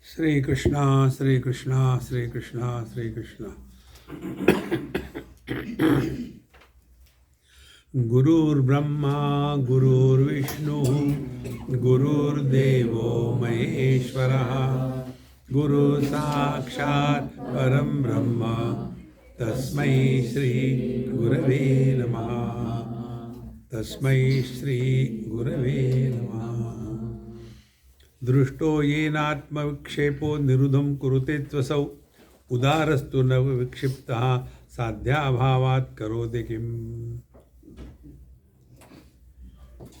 Sri Krishna, Sri Krishna, Sri Krishna, Sri Krishna. Gurur Brahma, Gurur Vishnu, Gurur Devo Maheshwara, Guru Sakshat Param Brahma, Tasmai Shri Gurave Namaha, Tasmai Shri Gurave Namaha. Drushto yenatma vikshepo nirudham kurute tvasau udarastu na vikshiptaha sadhya bhavat karode kim.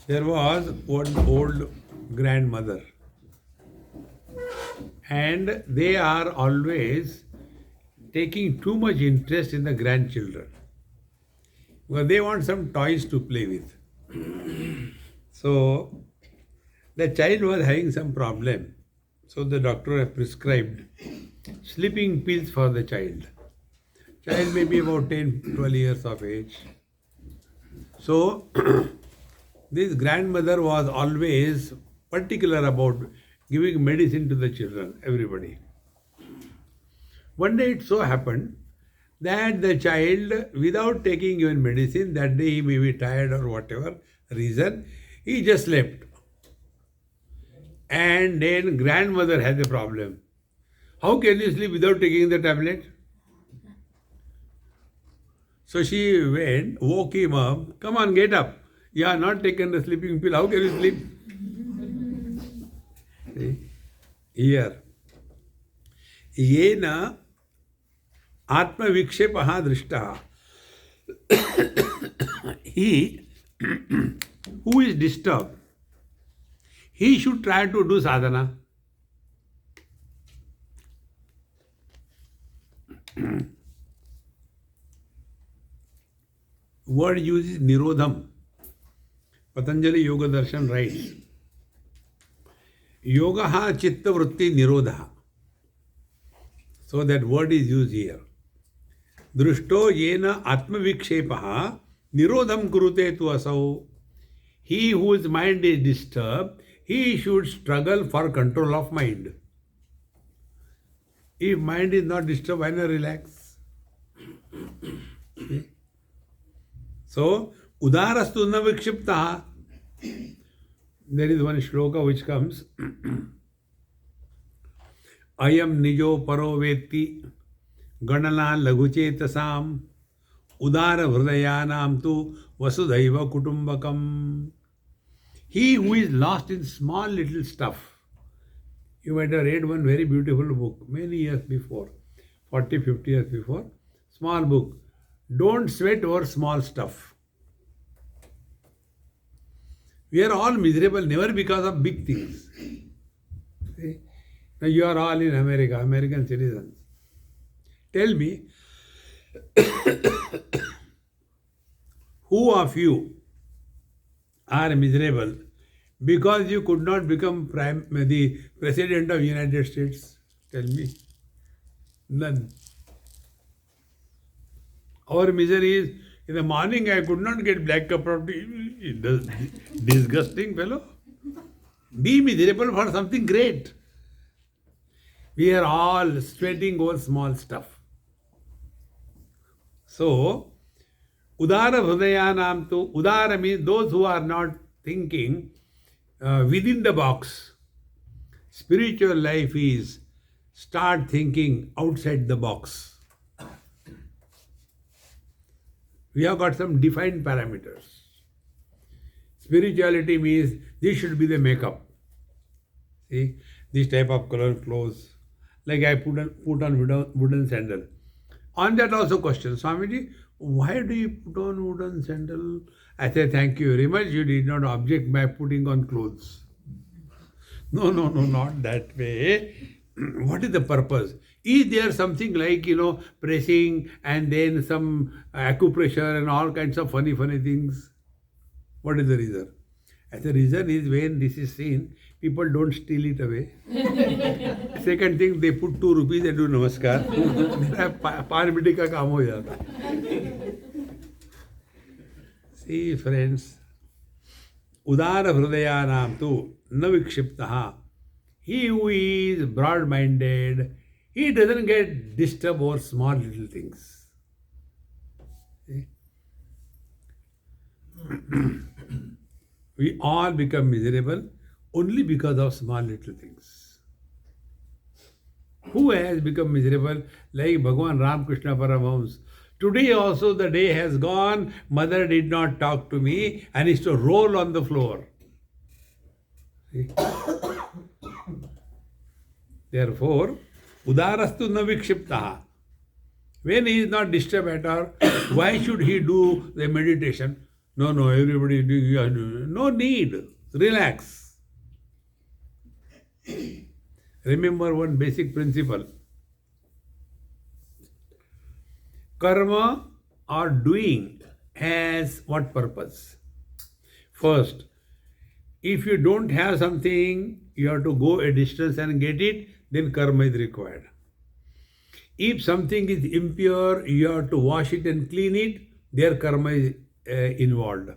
There was one old grandmother, and they are always taking too much interest in the grandchildren because they want some toys to play with. So the child was having some problem. So the doctor has prescribed sleeping pills for the child. Child may be about 10, 12 years of age. So this grandmother was always particular about giving medicine to the children, everybody. One day it so happened that the child, without taking even medicine, that day he may be tired or whatever reason, he just slept. And then grandmother has a problem. How can you sleep without taking the tablet? So she went, woke him up, come on, get up. You are not taken the sleeping pill, how can you sleep? See? Here. Yena atma vikshepaha drishtaha. He who is disturbed, he should try to do sadhana. Word used is nirodham. Patanjali Yoga Darshan writes, Yogaha chitta vritti nirodha. So that word is used here. Drushto yena atma vikshepaha nirodham kurute tu asau. He whose mind is disturbed, he should struggle for control of mind. If mind is not disturbed, why not relax? So, udarastu na vikshiptaha. There is one shloka which comes. Ayam nijo paro veti ganana laghuchetasam udara hridayanam tu vasudhaiva kutumbakam. He who is lost in small little stuff. You might have read one very beautiful book many years before, 40, 50 years before. Small book. Don't sweat over small stuff. We are all miserable, never because of big things. See? Now you are all in America, American citizens. Tell me, who of you are miserable because you could not become the President of United States? Tell me. None. Our misery is, in the morning I could not get black cup of tea. Disgusting fellow. Be miserable for something great. We are all sweating over small stuff. So, udara hridayanam tu, udara means those who are not thinking within the box. Spiritual life is start thinking outside the box. We have got some defined parameters. Spirituality means this should be the makeup. See, this type of color clothes. Like I put on wooden sandal. On that also question, Swamiji, why do you put on wooden sandal? I say, thank you very much. You did not object by putting on clothes. No, not that way. What is the purpose? Is there something like, pressing and then some acupressure and all kinds of funny things? What is the reason? And the reason is when this is seen, people don't steal it away. Second thing, they put 2 rupees and do namaskar. Parmiti ka kaam ho jata. See, friends, Udara Hrudayanam tu navikshiptaha. He who is broad-minded, he doesn't get disturbed over small little things. See? We all become miserable only because of small little things. Who has become miserable? Like Bhagavan Ramakrishna Paramahamsa. Today also the day has gone, mother did not talk to me and is to roll on the floor. See? Therefore, udarastu na vikshiptaha. When he is not disturbed at all, why should he do the meditation? No, everybody do. No need. Relax. Remember one basic principle. Karma or doing has what purpose? First, if you don't have something, you have to go a distance and get it, then karma is required. If something is impure, you have to wash it and clean it, there karma is involved.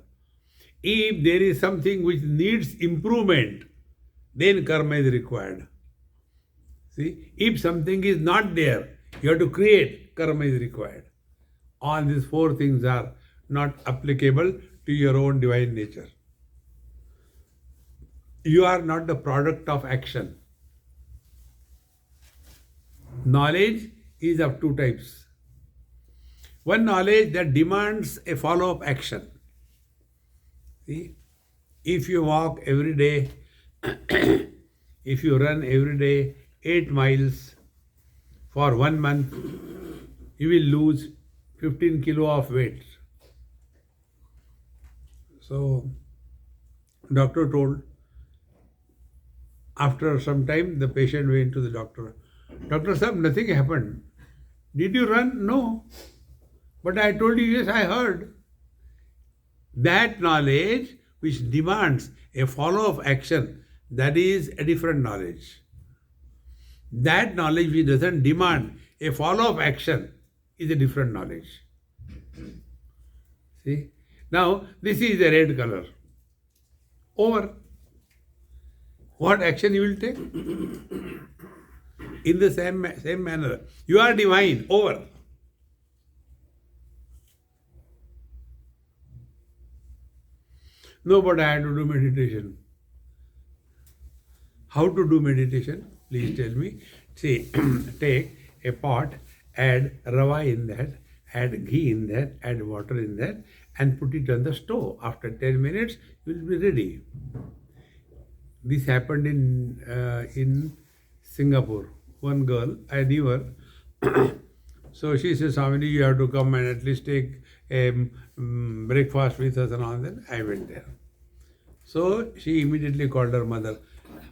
If there is something which needs improvement, then karma is required. See, if something is not there, you have to create, karma is required. All these four things are not applicable to your own divine nature. You are not the product of action. Knowledge is of two types. One knowledge that demands a follow-up action. See, if you walk every day, if you run every day 8 miles for 1 month, you will lose 15 kilo of weight. So, doctor told, after some time, the patient went to the doctor. Doctor Sahab, nothing happened. Did you run? No. But I told you, yes, I heard. That knowledge which demands a follow-up action, that is a different knowledge. That knowledge which doesn't demand a follow-up action is a different knowledge. See? Now, this is a red color. Over. What action you will take? In the same manner. You are divine. Over. No, but I had to do meditation. How to do meditation? Please tell me. See, take a pot, add rava in that, add ghee in that, add water in that, and put it on the stove. After 10 minutes, you will be ready. This happened in Singapore. One girl, I knew her. So she says, Swami, you have to come and at least take a breakfast with us and all that. I went there. So she immediately called her mother.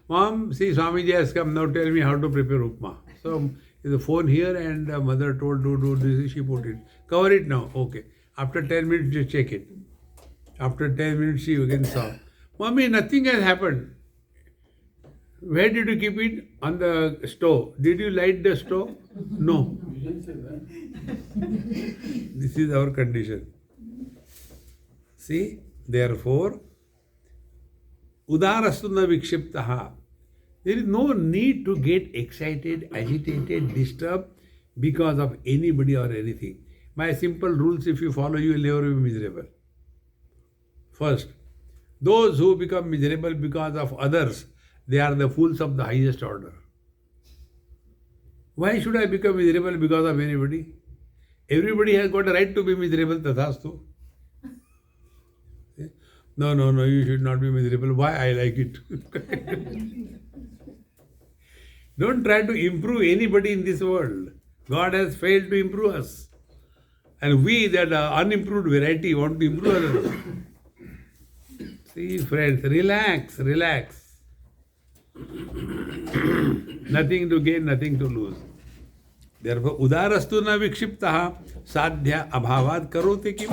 Mom, see, Swamiji has come, now tell me how to prepare upma. So the phone here and mother told do this, she put it. Cover it now, okay. After 10 minutes, just check it. After 10 minutes, she again saw. Mommy, nothing has happened. Where did you keep it? On the stove. Did you light the stove? No. This is our condition. See, therefore, udarastu na vikshiptaha. There is no need to get excited, agitated, disturbed because of anybody or anything. My simple rules, if you follow, you will never be miserable. First, those who become miserable because of others, they are the fools of the highest order. Why should I become miserable because of anybody? Everybody has got a right to be miserable, tathastu. No, you should not be miserable. Why? I like it. Don't try to improve anybody in this world. God has failed to improve us. And we, that unimproved variety, want to improve others. See, friends, relax. Nothing to gain, nothing to lose. Therefore, udarastu na vikshiptaha sadhya abhavad karote kim.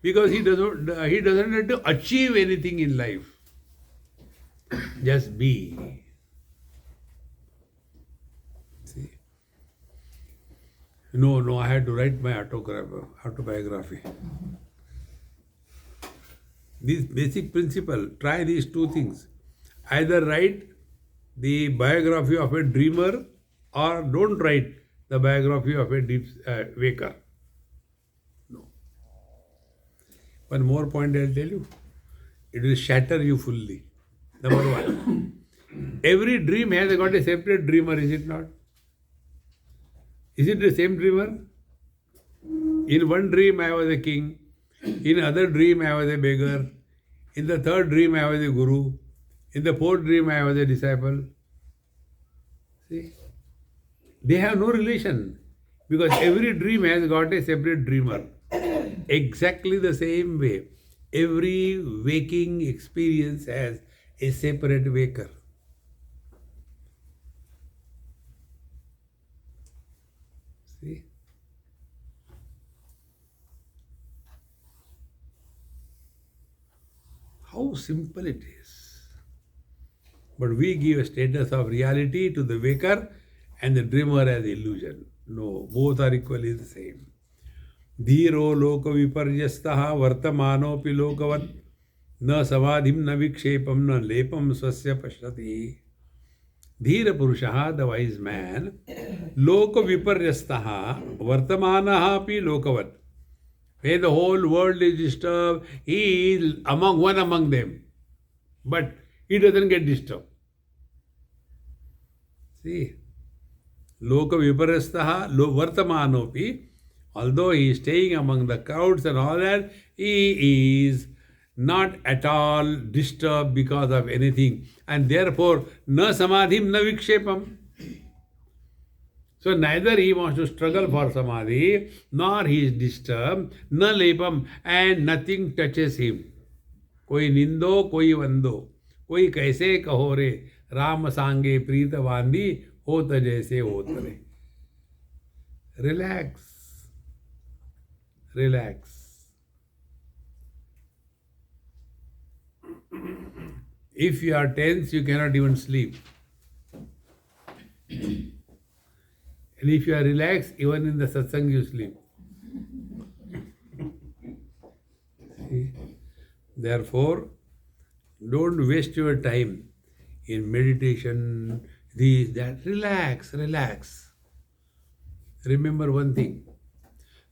Because he doesn't have to achieve anything in life. Just be. See? No, I had to write my autobiography. This basic principle, try these two things. Either write the biography of a dreamer or don't write the biography of a deep waker. No. One more point I'll tell you. It will shatter you fully. Number one. Every dream has got a separate dreamer, is it not? Is it the same dreamer? In one dream I was a king. In another dream I was a beggar. In the third dream I was a guru. In the fourth dream I was a disciple. See? They have no relation. Because every dream has got a separate dreamer. Exactly the same way. Every waking experience has a separate waker. See? How simple it is. But we give a status of reality to the waker and the dreamer as illusion. No, both are equally the same. Dhiro loka viparyastaha vartamanopi lokavat na samadhim na vikshepam na lepam swasya pashyati. Dhira purushaha, the wise man, loka viparyastaha vartamanaha api lokavat. When the whole world is disturbed, he is one among them. But he doesn't get disturbed. See? Loka viparyastaha vartamanopi. Although he is staying among the crowds and all that, he is not at all disturbed because of anything. And therefore, na samadhim na vikshepam. So neither he wants to struggle for samadhi, nor he is disturbed, na lepam, and nothing touches him. Koi nindo, koi vando, koi kaise kaho re, Ram sange preeta vandi, hota jaise hota re. Relax. Relax. If you are tense, you cannot even sleep. And if you are relaxed, even in the satsang you sleep. See? Therefore, don't waste your time in meditation, this, that. Relax, relax. Remember one thing.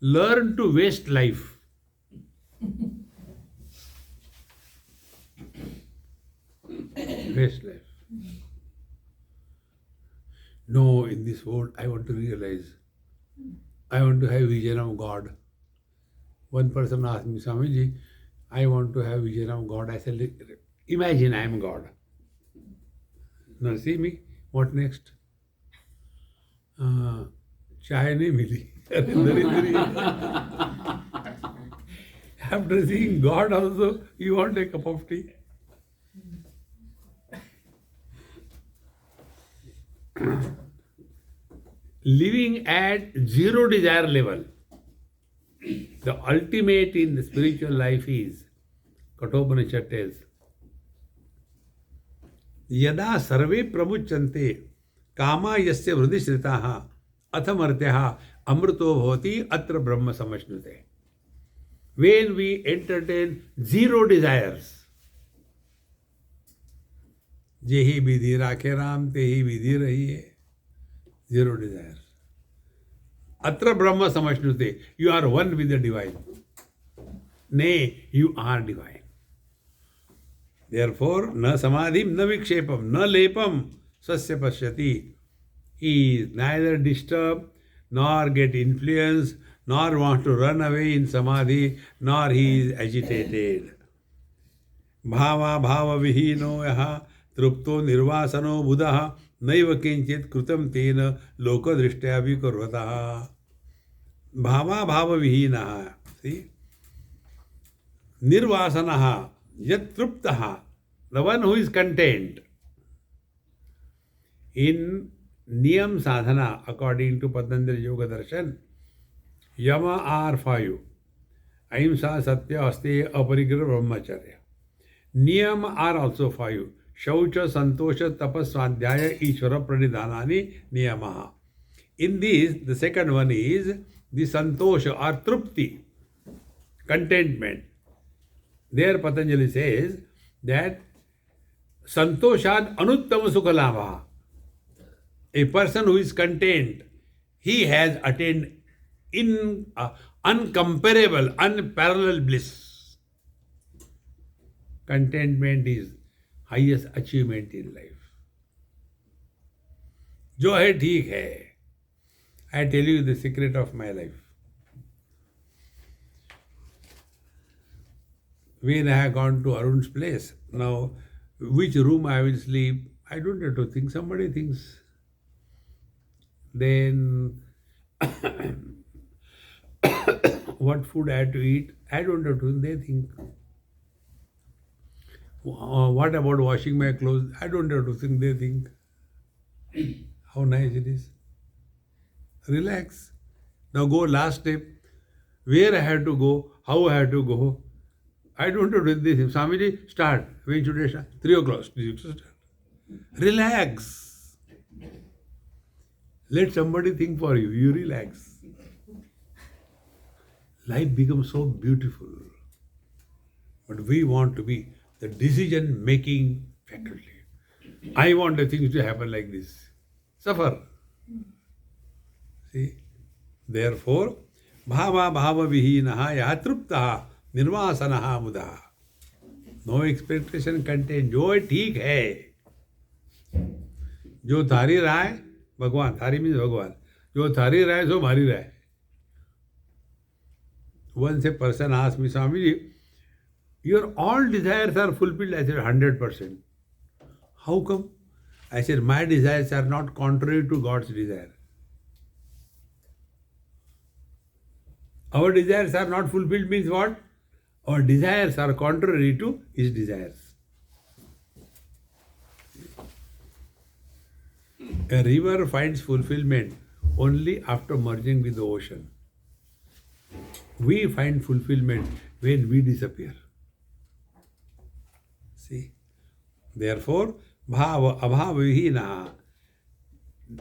Learn to waste life. Waste life. No, in this world, I want to realize. I want to have vision of God. One person asked me, Swamiji, I want to have vision of God. I said, imagine I am God. Now see me. What next? Chai nahi mili. After seeing God also, you want a cup of tea? Living at zero desire level. The ultimate in the spiritual life is, Kathopanishad tells, Yada sarve pramuchante kama yasya vridishritaha athamartyaha amrito bhavati atra brahma samashnute. When we entertain zero desires, jehi vidhi rakhe Ram, tehi vidhi rahiye. Zero desires. Atra Brahma samashnute. You are one with the divine. Nay, you are divine. Therefore, na samadhim, na vikshepam, na lepam, sasya pashyati. He is neither disturbed, nor get influenced, nor wants to run away in samadhi, nor he is agitated. Bhava bhava vihino yaha trupto nirvasano buddha naiva kinchit krutam tena loka drishtya vikurvataha. Bhava bhava vihinaha. See? Nirvasanaha yat truptaha. The one who is content. In Niyam sadhana, according to Patanjali Yoga Darshan, Yama are 5. Ahimsa, Satya, Asteya, Aparigraha, Brahmacharya. Niyam are also 5. Shaucha, Santosha, Tapas, Swadhyaya, Ishvara, Pranidhanani, Niyamaha. In this, the second one is the Santosha or Trupti, contentment. There Patanjali says that Santoshan Anuttama Sukhalabha. A person who is content, he has attained uncomparable, unparalleled bliss. Contentment is highest achievement in life. जो है ठीक है. I tell you the secret of my life. When I have gone to Arun's place, now which room I will sleep, I don't have to think, somebody thinks. Then what food I have to eat, I don't have to think, they think. What about washing my clothes, I don't have to think, they think. How nice it is. Relax. Now go last step. Where I have to go, how I have to go. I don't have to do this. Swamiji, start. When should I start? 3 o'clock. Start. Relax. Let somebody think for you. You relax. Life becomes so beautiful. But we want to be the decision-making faculty. I want the things to happen like this. Suffer. See? Therefore, bhava bhava vihinaha yatruptaha निर्वासनहा मुदा. No expectation content. जो है ठीक है, जो थारी रहा है भगवान, थारी मीन्स भगवान, जो थारी रहा है सो भारी रहा है. Once a person asked me, Swamiji, your all desires are fulfilled. I said 100%. How come? I said my desires are not contrary to God's desire. Our desires are not fulfilled means what? Our desires are contrary to His desires. A river finds fulfillment only after merging with the ocean. We find fulfillment when we disappear. See? Therefore, bhava abhava vihina.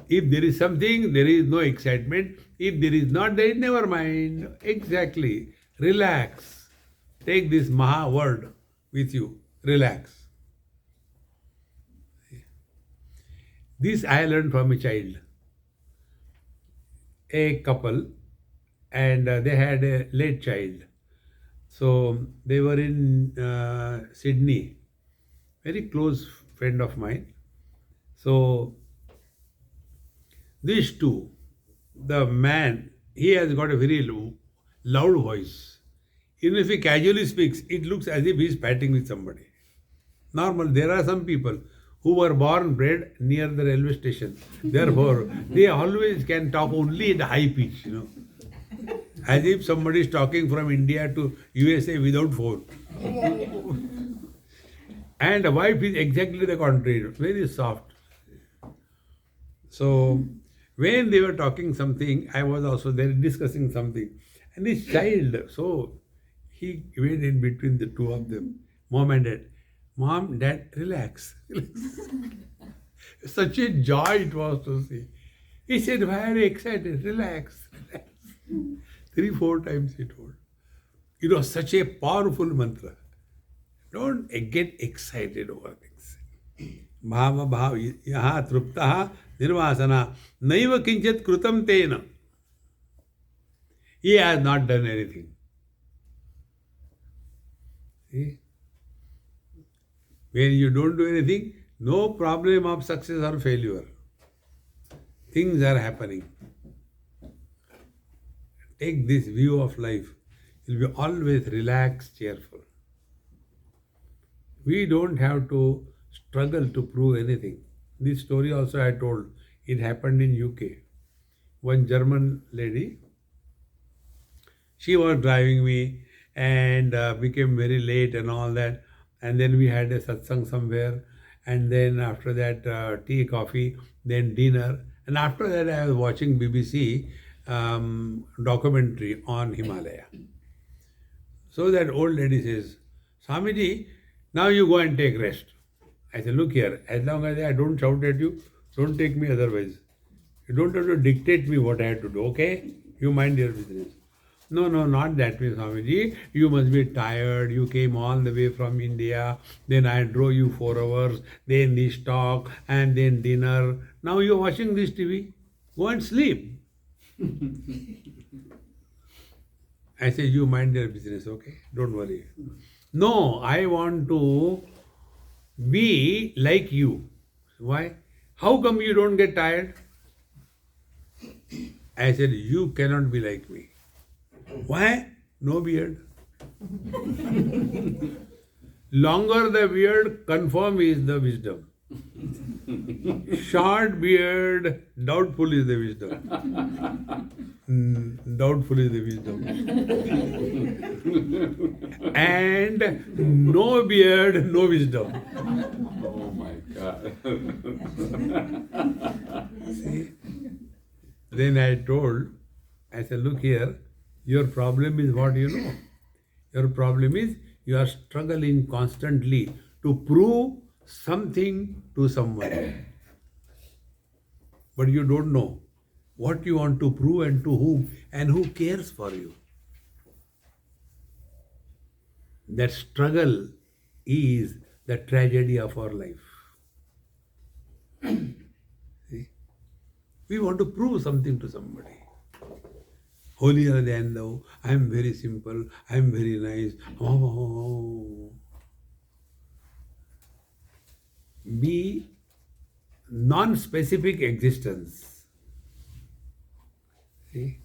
If there is something, there is no excitement. If there is not, there is never mind. Exactly. Relax. Take this Maha word with you. Relax. This I learned from a child. A couple, and they had a late child. So they were in Sydney. Very close friend of mine. So these two, the man, he has got a very loud voice. Even if he casually speaks, it looks as if he is patting with somebody. Normal. There are some people who were born bred near the railway station. Therefore, they always can talk only at high pitch, as if somebody is talking from India to USA without phone. And the wife is exactly the contrary, very soft. So, when they were talking something, I was also there discussing something. And this child, so he went in between the two of them, mom and dad. Mom, dad, relax. Such a joy it was to see. He said, very excited, relax, relax. 3-4 times he told. It was such a powerful mantra. Don't get excited over things. Bhava bhava yaha truptaha nirvasana naiva kinchat krutam tena. He has not done anything. See? When you don't do anything, no problem of success or failure. Things are happening. Take this view of life. You'll be always relaxed, cheerful. We don't have to struggle to prove anything. This story also I told. It happened in UK. One German lady, she was driving me and became very late and all that. And then we had a satsang somewhere. And then after that, tea, coffee, then dinner. And after that, I was watching BBC documentary on Himalaya. So that old lady says, Swamiji, now you go and take rest. I said, look here, as long as I don't shout at you, don't take me otherwise. You don't have to dictate me what I have to do, okay? You mind your business. No, no, not that way, Swamiji. You must be tired. You came all the way from India. Then I drove you 4 hours. Then this talk and then dinner. Now you're watching this TV. Go and sleep. I say, you mind your business, okay? Don't worry. No, I want to be like you. Why? How come you don't get tired? I said, you cannot be like me. Why? No beard. Longer the beard, confirm is the wisdom. Short beard, doubtful is the wisdom. Doubtful is the wisdom. And no beard, no wisdom. Oh my God. See? Then I said, look here, your problem is what you know. Your problem is you are struggling constantly to prove something to someone. But you don't know what you want to prove and to whom and who cares for you. That struggle is the tragedy of our life. See? We want to prove something to somebody. Holier than thou, I am very simple, I am very nice. Oh. Be non-specific existence. See?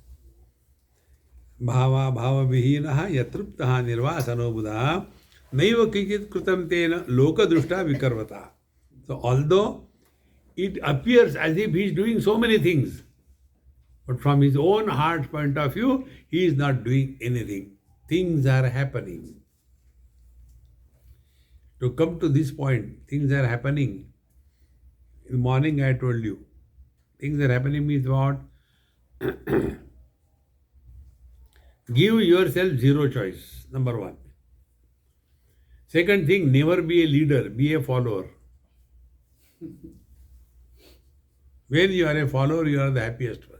Bhava bhava vihinaha yatruptaha nirvasano buddha naiva kichit krutam tena loka drushta vikarvata. So although it appears as if he is doing so many things, but from his own heart's point of view, he is not doing anything. Things are happening. To come to this point, things are happening. In the morning I told you, things are happening means what? Give yourself zero choice, number one. Second thing, never be a leader, be a follower. When you are a follower, you are the happiest one.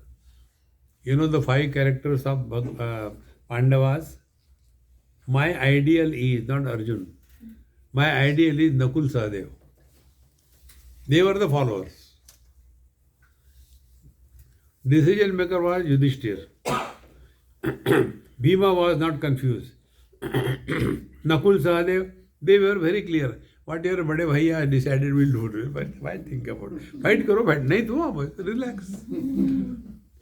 You know the 5 characters of Pandavas? My ideal is not Arjun. My ideal is Nakul Sahadev. They were the followers. Decision maker was Yudhishthir. Bhima was not confused. Nakul Sahadev, they were very clear. Whatever Bade Bhaiya decided we'll do. Why think about it? Fight karo, fight. Nahi to relax.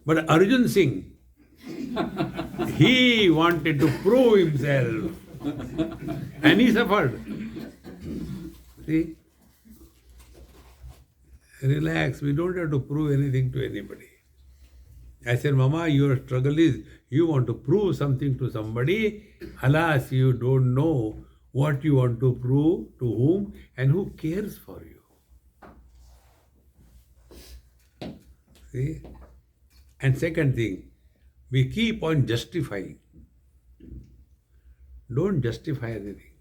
But Arjun Singh, he wanted to prove himself. And he suffered. See? Relax, we don't have to prove anything to anybody. I said, Mama, your struggle is you want to prove something to somebody. Alas, you don't know what you want to prove to whom and who cares for you. See? And second thing, we keep on justifying. Don't justify anything.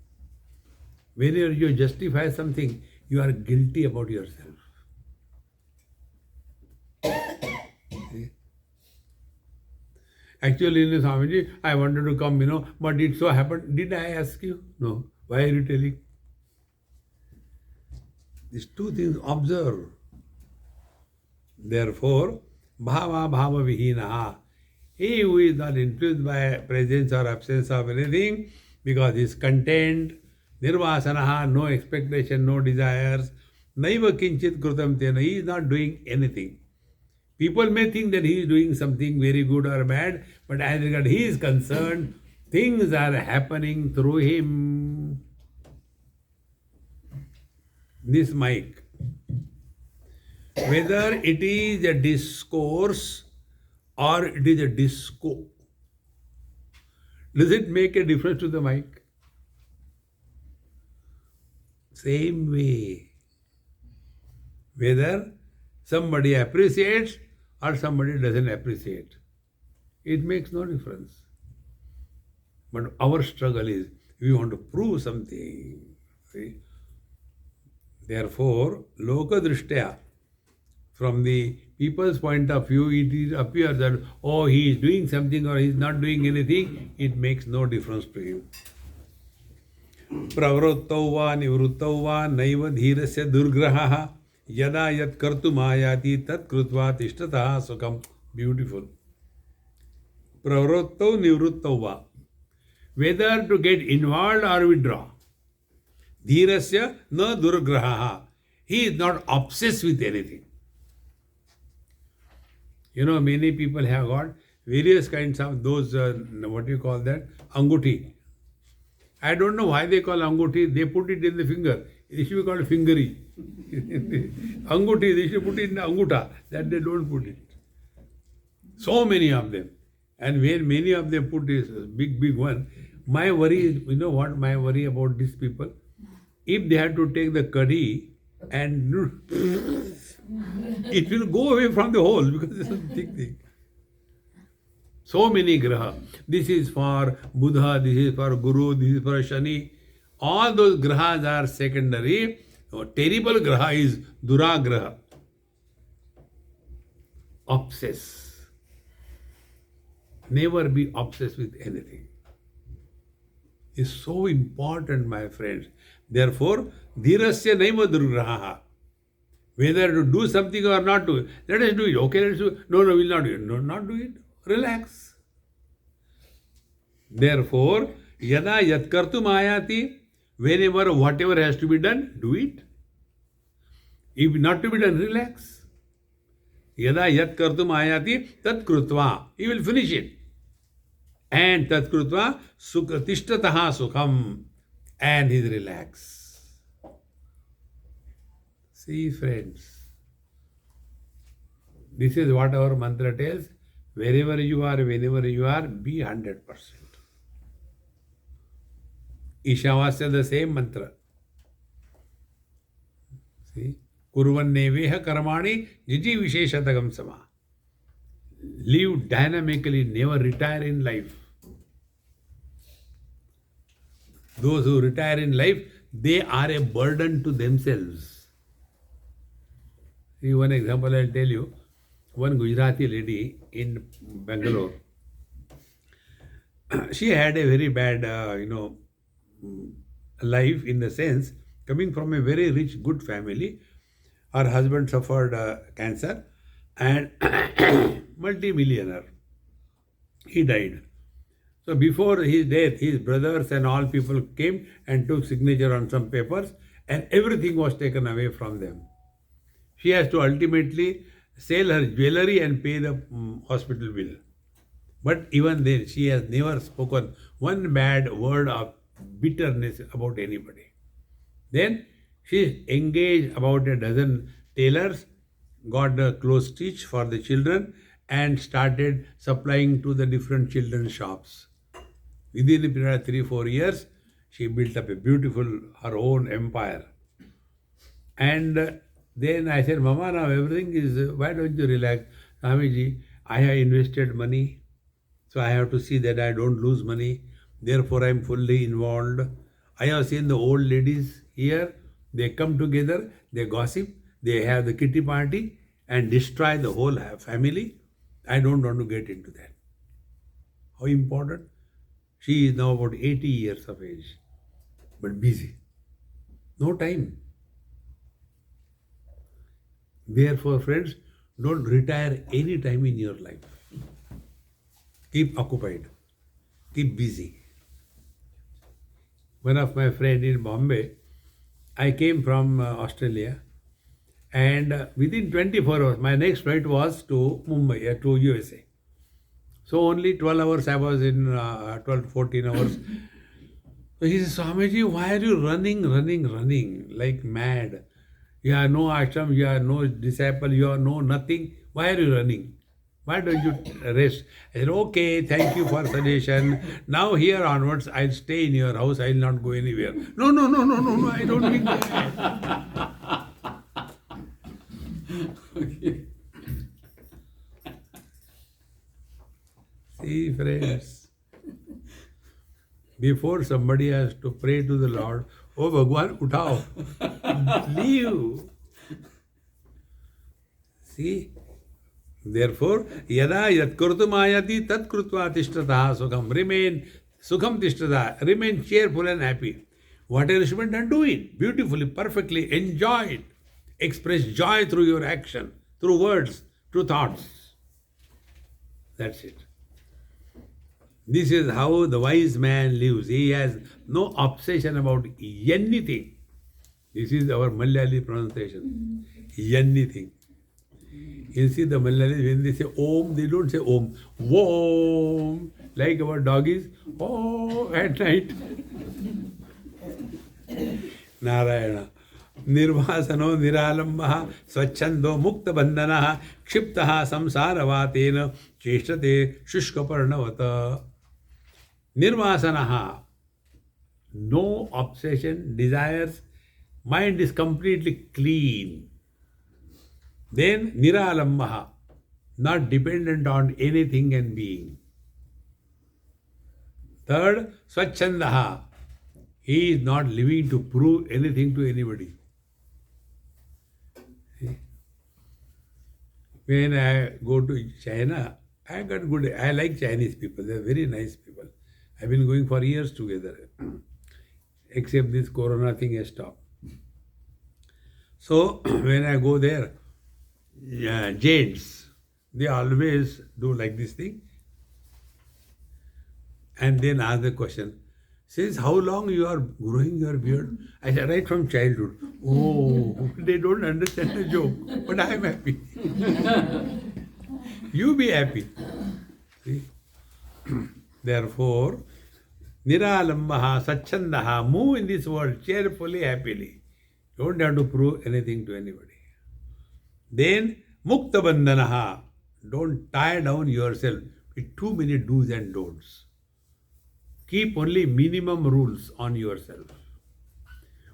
Whenever you justify something, you are guilty about yourself. See? Actually, Swamiji, I wanted to come, but it so happened. Did I ask you? No. Why are you telling? These 2 things observe. Therefore, bhava bhava vihinaha. He who is not influenced by presence or absence of anything, because he is content, nirvasanaha, no expectation, no desires, naiva kinchit krutam tena, he is not doing anything. People may think that he is doing something very good or bad, but as regards he is concerned, things are happening through him. This mic, whether it is a discourse or it is a disco, does it make a difference to the mic? Same way. Whether somebody appreciates or somebody doesn't appreciate, it makes no difference. But our struggle is we want to prove something. See? Therefore, loka drishtya, From the people's point of view, it appears that, oh, he is doing something or he is not doing anything. It makes no difference to him. प्रवृत्तौ वा निवृत्तौ वा नैव धीरस्य दुर्ग्रहः यदा यत् कर्तुमायाति तत् कृत्वा तिष्ठतः सुखम्. Beautiful. प्रवृत्तौ निवृत्तौ वा. Whether to get involved or withdraw. Dhirasya na durgraha. He is not obsessed with anything. You know, many people have got various kinds of those, what do you call that? Anguti. I don't know why they call anguti. They put it in the finger. It should be called fingery. Anguti, they should put it in the anguta. That they don't put it. So many of them. And when many of them put this big one, my worry is, you know what my worry about these people? If they have to take the curry and it will go away from the hole because it's a big thing. So many graha. This is for Buddha, this is for Guru, this is for Shani. All those grahas are secondary. Terrible graha is duragraha. Obsess. Never be obsessed with anything. It's so important, my friends. Therefore, dhirasya naiva durgraha. Whether to do something or not to, let us do it. Okay, let's do it. No, we'll not do it. No, not do it. Relax. Therefore, yada yat kartum ayati, whenever whatever has to be done, do it. If not to be done, relax. Yada yat kartum ayati, tat krutva. He will finish it. And tat krutva tishtataha sukham. And he is relaxed. See, friends, this is what our mantra tells. Wherever you are, whenever you are, be 100%. Ishavasya, the same mantra. See, kurvanneveha karmani jiji visheshatagam sama. Live dynamically, never retire in life. Those who retire in life, they are a burden to themselves. See, one example I'll tell you. One Gujarati lady in Bangalore, she had a very bad, life in the sense, coming from a very rich, good family. Her husband suffered cancer and multi-millionaire. He died. So before his death, his brothers and all people came and took signature on some papers and everything was taken away from them. She has to ultimately sell her jewelry and pay the hospital bill. But even then, she has never spoken one bad word of bitterness about anybody. Then she engaged about a dozen tailors, got a clothes stitch for the children and started supplying to the different children's shops. Within a period of 3-4 years, she built up a beautiful, her own empire. And then I said, Mama, now everything is, why don't you relax? Swamiji, I have invested money, so I have to see that I don't lose money. Therefore, I am fully involved. I have seen the old ladies here, they come together, they gossip, they have the kitty party and destroy the whole family. I don't want to get into that. How important? She is now about 80 years of age, but busy. No time. Therefore, friends, don't retire any time in your life. Keep occupied. Keep busy. One of my friends in Bombay, I came from Australia, and within 24 hours, my next flight was to Mumbai, to USA. So only 12 hours I was in, 12 to 14 hours. So he says, Swamiji, why are you running like mad? You have no ashram, you have no disciple, you have no nothing. Why are you running? Why don't you rest? I said, okay, thank you for suggestion. Now here onwards, I'll stay in your house, I'll not go anywhere. No, I don't mean that. Okay. See, friends, before somebody has to pray to the Lord, oh Bhagwan, uthao, leave. See? Therefore, yada yat kurtumayati tat krutva tishtata sukham. Remain sukham tishtata. Remain cheerful and happy. Whatever is to be done, do it beautifully, perfectly. Enjoy it. Express joy through your action, through words, through thoughts. That's it. This is how the wise man lives. He has no obsession about anything. This is our Malayali pronunciation. Anything. You see the Malayalis, when they say Om, they don't say Om. Om. Like our doggies. Oh, at night. Narayana. Nirvasano niralambha swachando mukta bandhana kshiptaha samsaravatena cheshtate shushkaparnavata. Nirvasanaha. No obsession, desires. Mind is completely clean. Then niralambha. Not dependent on anything and being. Third, swachandaha. He is not living to prove anything to anybody. When I go to China, I like Chinese people. They are very nice people. I've been going for years together. Except this corona thing has stopped. So when I go there, Jains, they always do like this thing. And then ask the question, since how long you are growing your beard? I said, right from childhood. Oh, they don't understand the joke, but I am happy. You be happy. See? Therefore, niralambaha, sachandaha, move in this world cheerfully, happily. Don't have to prove anything to anybody. Then, mukta bandhanaha, don't tie down yourself with too many do's and don'ts. Keep only minimum rules on yourself.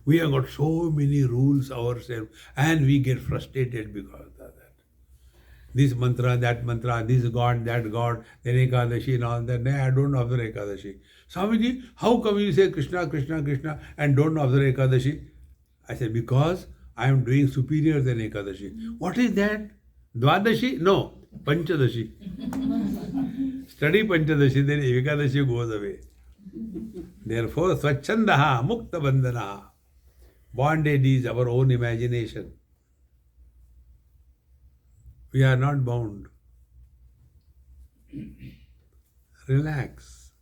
We have got so many rules ourselves and we get frustrated because of that. This mantra, this God, that God, then Ekadashi and all that. No, I don't observe Ekadashi. Swamiji, how come you say Krishna, Krishna, Krishna and don't observe Ekadashi? I said, because I am doing superior than Ekadashi. What is that? Dvadashi? No, Panchadashi. Study Panchadashi, then Ekadashi goes away. Therefore, Swachandaha, Mukta Bandhanaha. Bondage is our own imagination. We are not bound. Relax.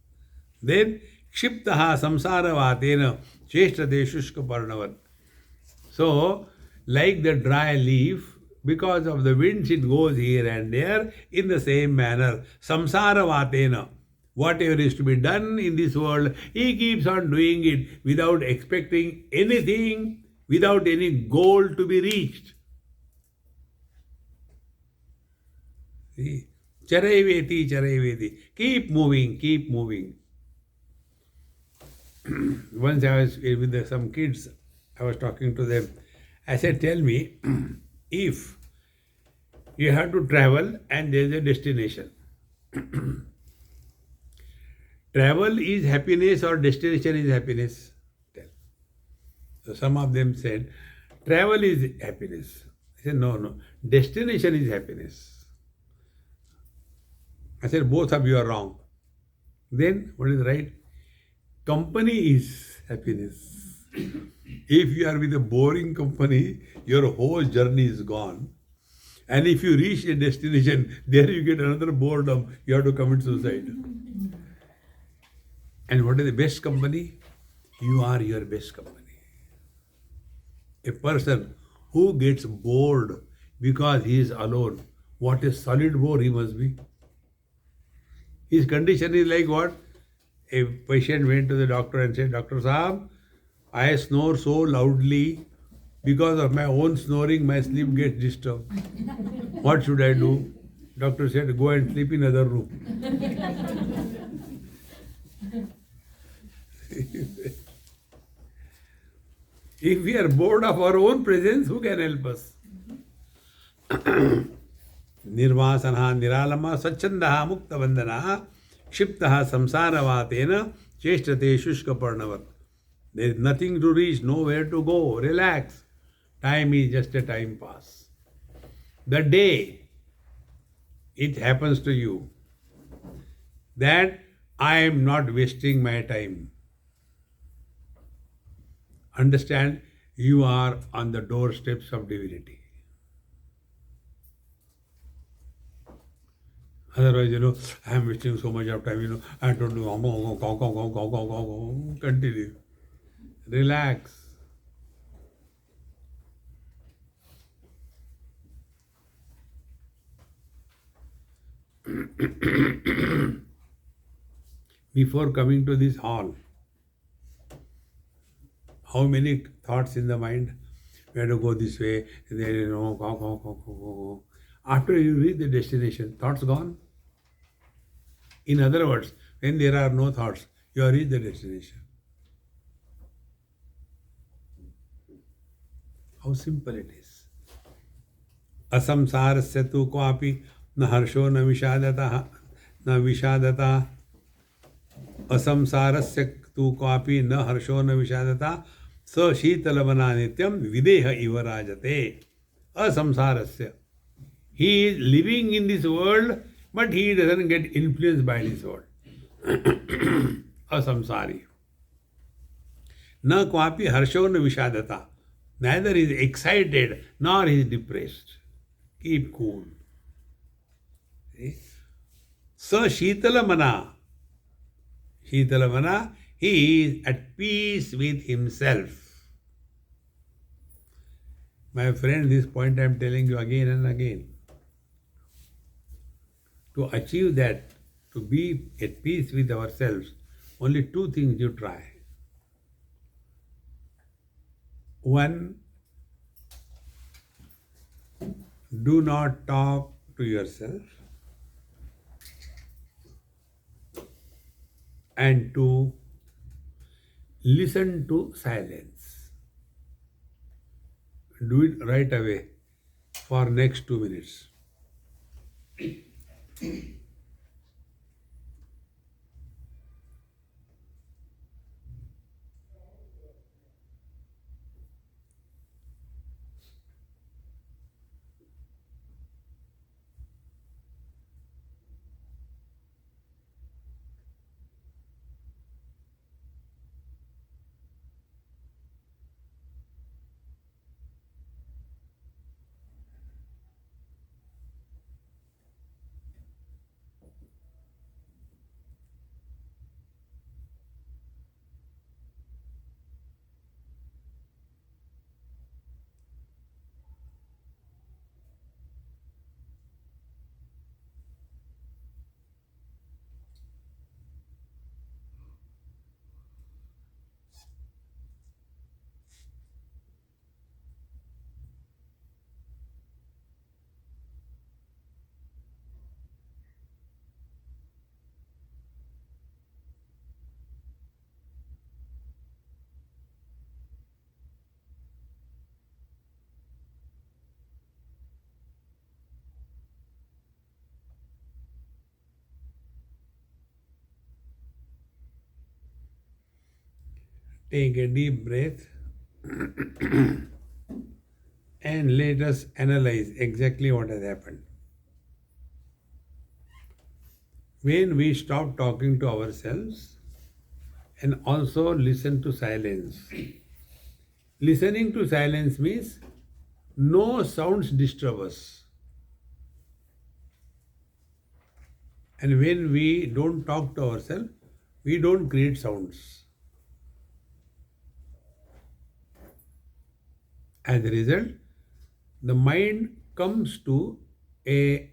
Then, Kshiptaha samsaravatena cheshtate shushka parnavat. So, like the dry leaf, because of the winds it goes here and there, in the same manner, samsaravatena. Whatever is to be done in this world, he keeps on doing it without expecting anything, without any goal to be reached. See? Charaiveti, charaiveti. Keep moving, keep moving. Once I was with some kids, I was talking to them. I said, tell me, if you have to travel and there is a destination, travel is happiness or destination is happiness? Tell. So some of them said, travel is happiness. I said, no, destination is happiness. I said, both of you are wrong. Then, what is right? Company is happiness. If you are with a boring company, your whole journey is gone. And if you reach a destination, there you get another boredom, you have to commit suicide. And what is the best company? You are your best company. A person who gets bored because he is alone, what a solid bore he must be. His condition is like what? A patient went to the doctor and said, Dr. Saab, I snore so loudly, because of my own snoring, my sleep gets disturbed. What should I do? Doctor said, go and sleep in another room. If we are bored of our own presence, who can help us? Nirvasanaha, niralama, swachandaha, mukta bandhanaha, kshiptaha, samsaravatena, cheshtate shushka parnavat. There is nothing to reach, nowhere to go. Relax. Time is just a time pass. The day it happens to you that I am not wasting my time, understand you are on the doorsteps of divinity. Otherwise, I am wasting so much of time, I don't do, continue. Relax. Before coming to this hall, how many thoughts in the mind? We have to go this way, and then, go. After you reach the destination, thoughts gone? In other words, when there are no thoughts, you have reached the destination. How simple it is. असंसारस्य तु क्वापि न हर्षो न विषादतः न विषादता असंसारस्य तु क्वापि न हर्षो न विषादता स शीतलवना नित्यम विदेह इव राजते. Asamsarasya. He is living in this world, but he doesn't get influenced by this world. Asamsari. Na kwapi harsho na vishadata. Neither is excited nor is depressed. Keep cool. See? Sa Shitala Mana. Shitala Mana, he is at peace with himself. My friend, this point I am telling you again and again. To achieve that, to be at peace with ourselves, only two things you try. One, do not talk to yourself. And two, listen to silence. Do it right away for next 2 minutes. Take a deep breath and let us analyze exactly what has happened. When we stop talking to ourselves and also listen to silence. Listening to silence means no sounds disturb us. And when we don't talk to ourselves, we don't create sounds. As a result, the mind comes to a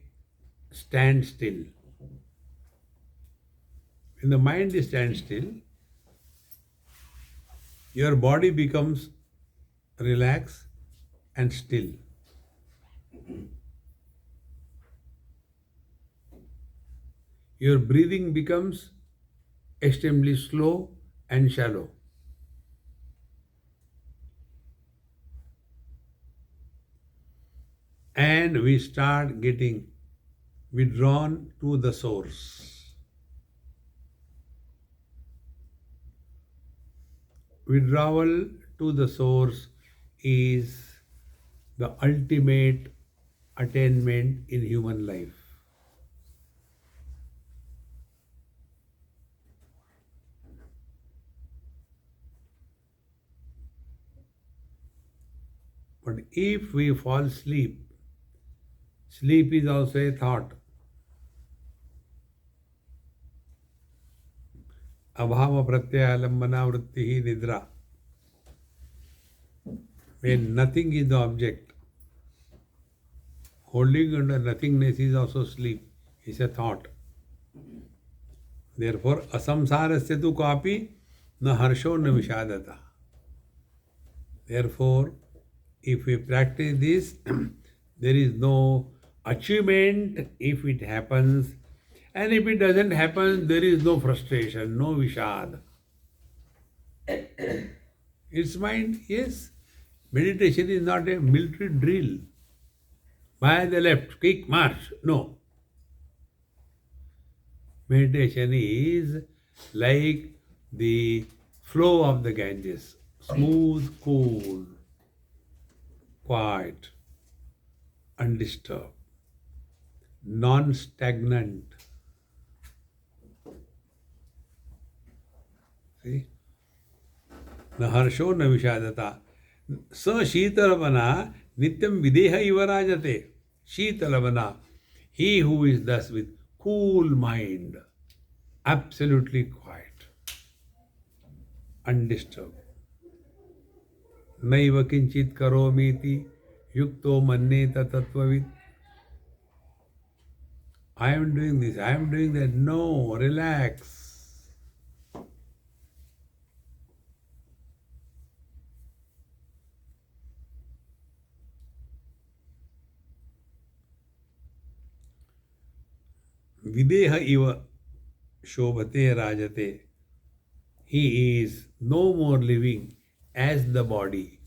standstill. When the mind is standstill, your body becomes relaxed and still. Your breathing becomes extremely slow and shallow. And we start getting withdrawn to the source. Withdrawal to the source is the ultimate attainment in human life. But if we fall asleep, sleep is also a thought. Abhava pratyaya lambana vrittihi nidra. When nothing is the object, holding under nothingness is also sleep, is a thought. Therefore, asamsarasya tu kapi na harsho na vishadata. Therefore, if we practice this, there is no achievement if it happens, and if it doesn't happen, there is no frustration, no vishad. Its mind, yes, meditation is not a military drill. By the left, kick, march. No. Meditation is like the flow of the Ganges, smooth, cool, quiet, undisturbed, non-stagnant. See? Na harsho na vishadata. Sa shitalavana nityam videha ivarajate. Shitalavana. He who is thus with cool mind, absolutely quiet, undisturbed. Naiva kinchit karomiti yukto manneta tattvavid. I am doing this, I am doing that. No, relax. Videha iva shobhate rajate. He is no more living as the body,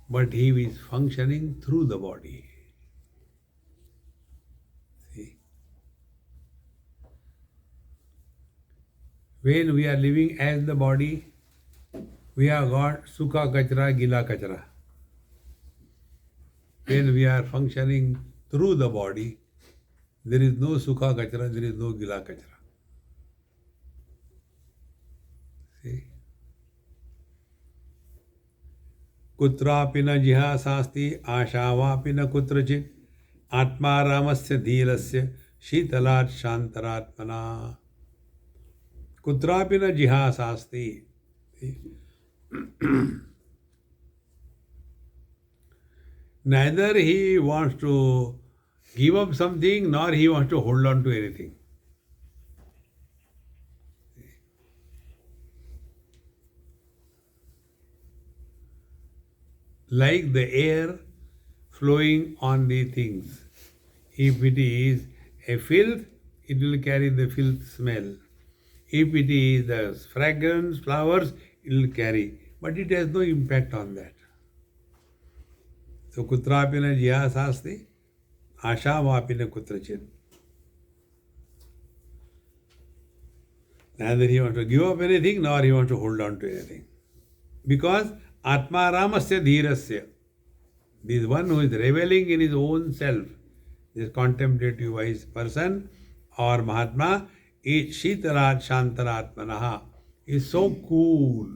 but he is functioning through the body. See? When we are living as the body, we have got sukha kachra, gila kachra. When we are functioning through the body, there is no sukha kachra, there is no gila kachra. See? Kutrapi na jihasasti ashavapi na kutrachit atma ramasya dhirasya shitalat shantaratmana. Kutrapi na jihasasti. Neither he wants to give up something, nor he wants to hold on to anything. Like the air flowing on the things. If it is a filth, it will carry the filth smell. If it is the fragrance, flowers, it will carry. But it has no impact on that. So kutrapina jihasasti, ashavapina kutrachit. Neither he wants to give up anything, nor he wants to hold on to anything. Because Atma Ramasya Dhirasya, this one who is reveling in his own self, this contemplative wise person or Mahatma, is Shitarat Shantaratmanaha, is so cool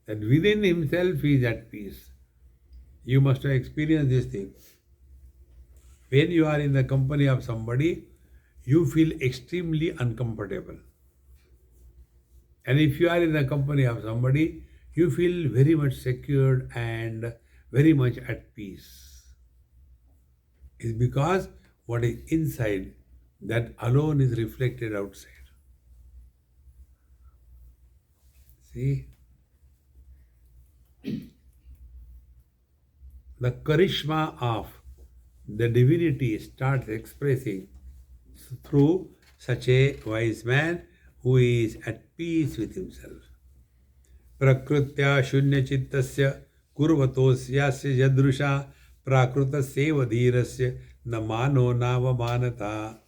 that within himself he is at peace. You must have experienced this thing. When you are in the company of somebody, you feel extremely uncomfortable. And if you are in the company of somebody, you feel very much secured and very much at peace. It's because what is inside, that alone is reflected outside. See? The charisma of the divinity starts expressing through such a wise man who is at peace with himself. Prakritya shunya chittasya kurvatosyasya yadrusha prakrutaseva dhirasya namano navamanata.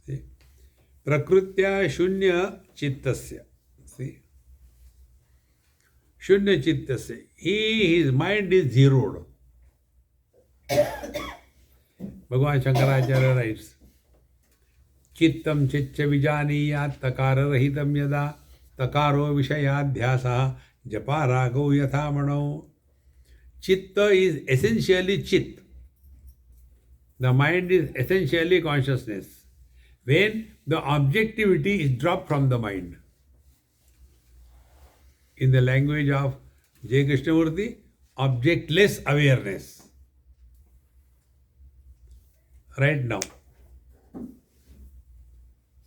See? Prakritya shunya chittasya. See? Shunya chittasya. His mind is zeroed. Bhagavan Shankaracharya writes, Chittam chiccha vijaniyat takara rahitam yada takaro vishayadhyasa japa rago yathamano. Chitta is essentially chit. The mind is essentially consciousness. When the objectivity is dropped from the mind. In the language of J. Krishnamurti, objectless awareness. Right now,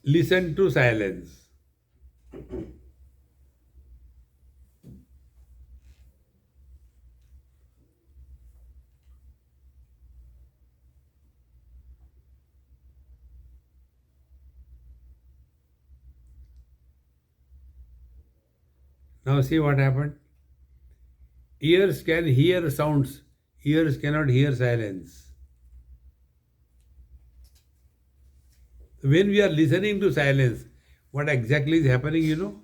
listen to silence. Now see what happened. Ears can hear sounds, ears cannot hear silence. When we are listening to silence, what exactly is happening, you know?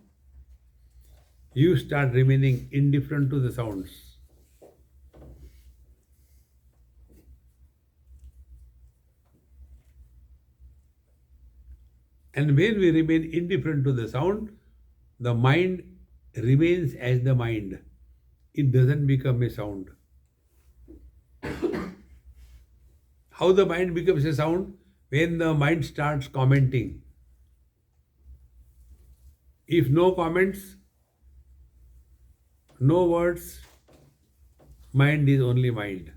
You start remaining indifferent to the sounds. And when we remain indifferent to the sound, the mind remains as the mind. It doesn't become a sound. How the mind becomes a sound? When the mind starts commenting. If no comments, no words, mind is only mind.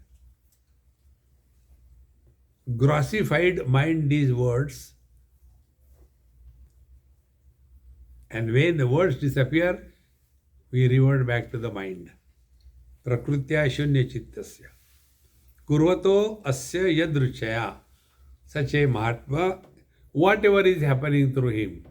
Grossified mind is words. And when the words disappear, we revert back to the mind. Prakrutya shunya chittasya. Kurvato asya yadruchaya. Such a Mahatma, whatever is happening through him.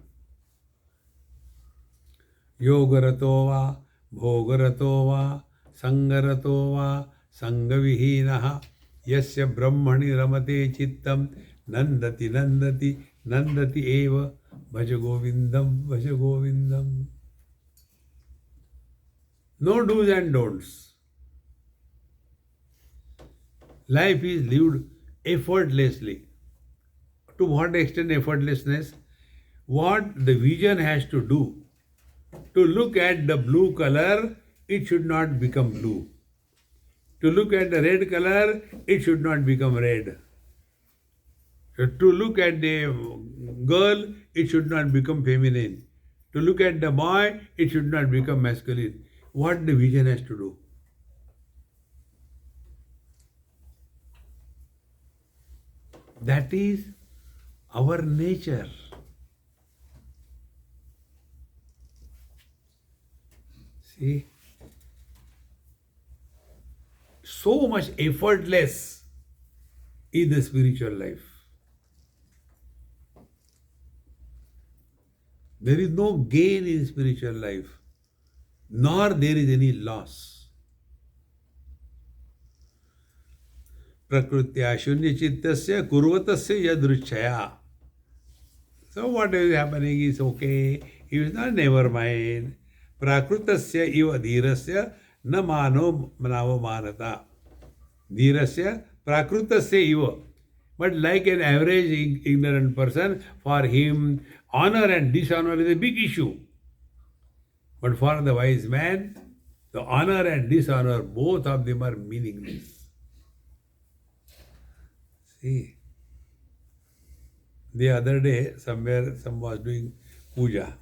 Yogarato va, bhogarato va, sangarato va, sangavihinaha, yasya brahmani ramate chittam, nandati nandati, nandati eva, bhaja govindam, bhaja govindam. No do's and don'ts. Life is lived effortlessly. To what extent effortlessness? What the vision has to do. To look at the blue color, it should not become blue. To look at the red color, it should not become red. To look at the girl, it should not become feminine. To look at the boy, it should not become masculine. What the vision has to do. That is our nature. See? So much effortless is the spiritual life. There is no gain in spiritual life, nor there is any loss. Prakrutya shunya chittasya kurvatasya yadruchaya. So what is happening is okay. It is not never mind. Prakrutasya iva dhirasya na mano manava manata. Dhirasya prakrutasya iva. But like an average ignorant person, for him honor and dishonor is a big issue. But for the wise man, the honor and dishonor, both of them are meaningless. See, the other day, somewhere, some was doing puja.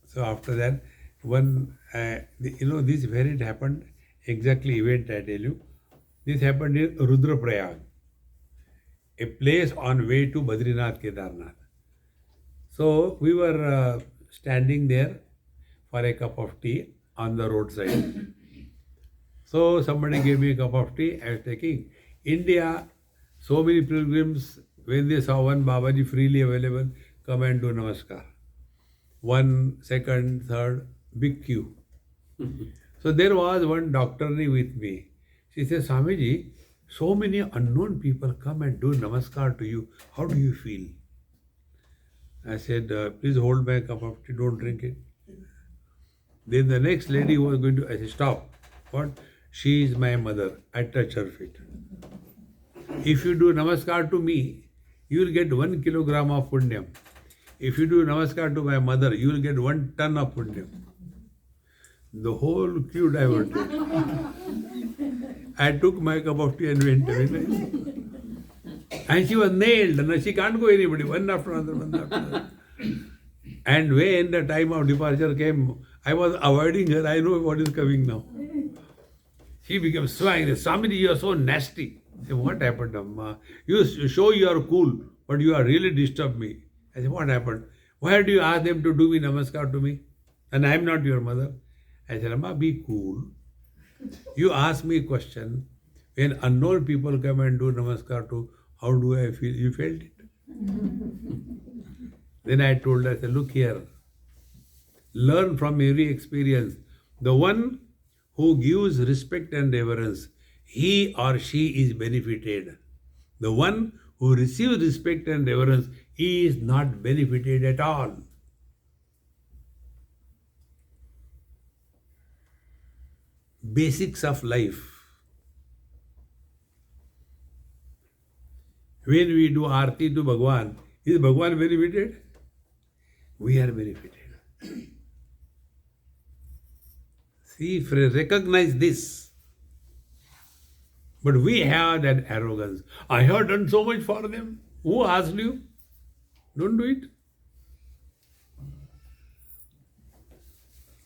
So after that, this where it happened, exactly event I tell you. This happened in Rudraprayag, a place on way to Badrinath Kedarnath. So we were standing there for a cup of tea on the roadside. So somebody gave me a cup of tea, I was taking. India, so many pilgrims, when they saw one Babaji freely available, come and do namaskar. 1, 2nd, 3rd, big queue. So there was one doctorni with me. She says, Swamiji, so many unknown people come and do namaskar to you. How do you feel? I said, please hold my cup of tea, don't drink it. Then the next lady was going to, I said, stop. What? She is my mother. I touch her feet. If you do namaskar to me, you will get 1 kilogram of punyam. If you do namaskar to my mother, you will get 1 ton of punyam. The whole queue diverted. I took my cup of tea and went away. And she was nailed. And she can't go anybody, one after another, one after another. And when the time of departure came, I was avoiding her. I know what is coming now. She became so angry. Swamiji, you are so nasty. I said, what happened, Amma? You show you are cool, but you are really disturbed me. I said, what happened? Why do you ask them to do me namaskar to me? And I am not your mother. I said, Amma, be cool. You ask me a question. When unknown people come and do namaskar to, how do I feel? You felt it? Then I told her, I said, look here. Learn from every experience. The one who gives respect and reverence, he or she is benefited. The one who receives respect and reverence, he is not benefited at all. Basics of life. When we do arti to Bhagwan, is Bhagwan benefited? We are benefited. See, recognize this. But we have that arrogance. I have done so much for them. Who asked you? Don't do it.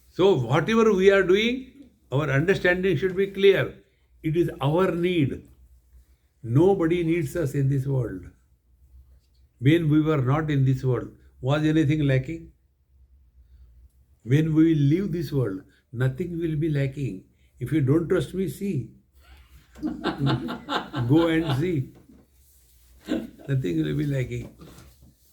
So whatever we are doing, our understanding should be clear. It is our need. Nobody needs us in this world. When we were not in this world, was anything lacking? When we will leave this world, nothing will be lacking. If you don't trust me, see. Go and see. Nothing will be lacking.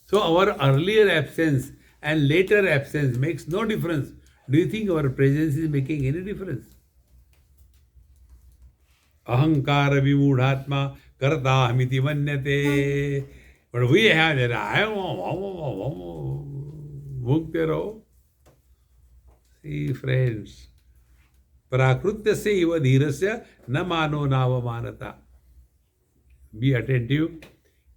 So our earlier absence and later absence makes no difference. Do you think our presence is making any difference? Ahankara vimudhatma karta hamiti manyate. But we have that. I am mukte raho. See, friends. Prakrutyasya iva dhirasya na mano navamanata. Be attentive.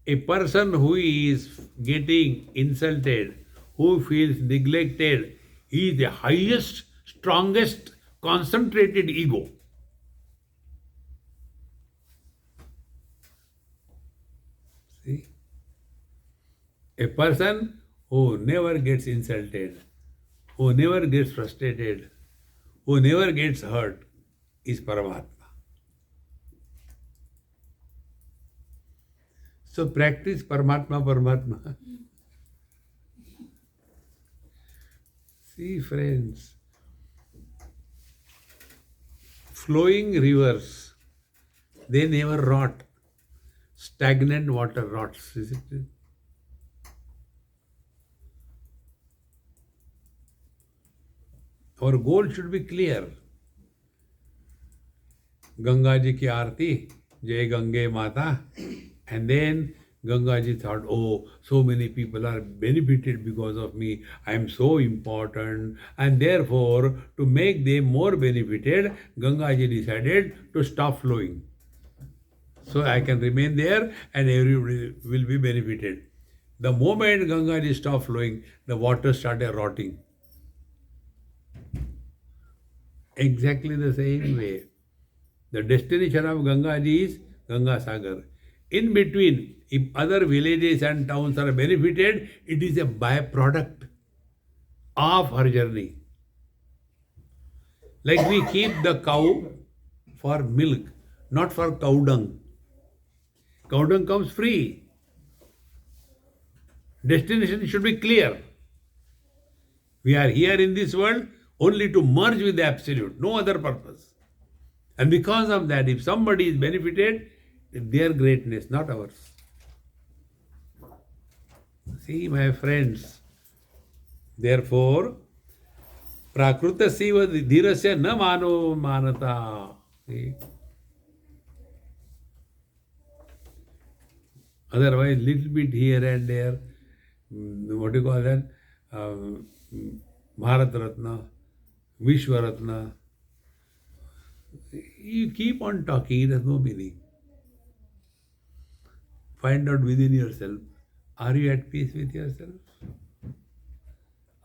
A person who is getting insulted, who feels neglected, he is the highest, strongest, concentrated ego. See? A person who never gets insulted, who never gets frustrated, who never gets hurt, is Paramatma. So practice Paramatma. See, friends, flowing rivers, they never rot. Stagnant water rots, isn't it? Our goal should be clear. Ganga ji ki aarti, Jai Gange Mata. And then Ganga ji thought, oh, so many people are benefited because of me. I am so important. And therefore, to make them more benefited, Ganga ji decided to stop flowing. So I can remain there and everybody will be benefited. The moment Ganga ji stopped flowing, the water started rotting. Exactly the same way. The destination of Ganga ji is Ganga Sagar. In between, if other villages and towns are benefited, it is a byproduct of her journey. Like we keep the cow for milk, not for cow dung. Cow dung comes free. Destination should be clear. We are here in this world only to merge with the Absolute, no other purpose. And because of that, if somebody is benefited, their greatness, not ours. See, my friends, therefore, Prakrutasya dhirasya na mano manata. See? Otherwise, little bit here and there, what do you call that? Bharat Ratna, Vishwa Ratna. You keep on talking, it has no meaning. Find out within yourself. Are you at peace with yourself?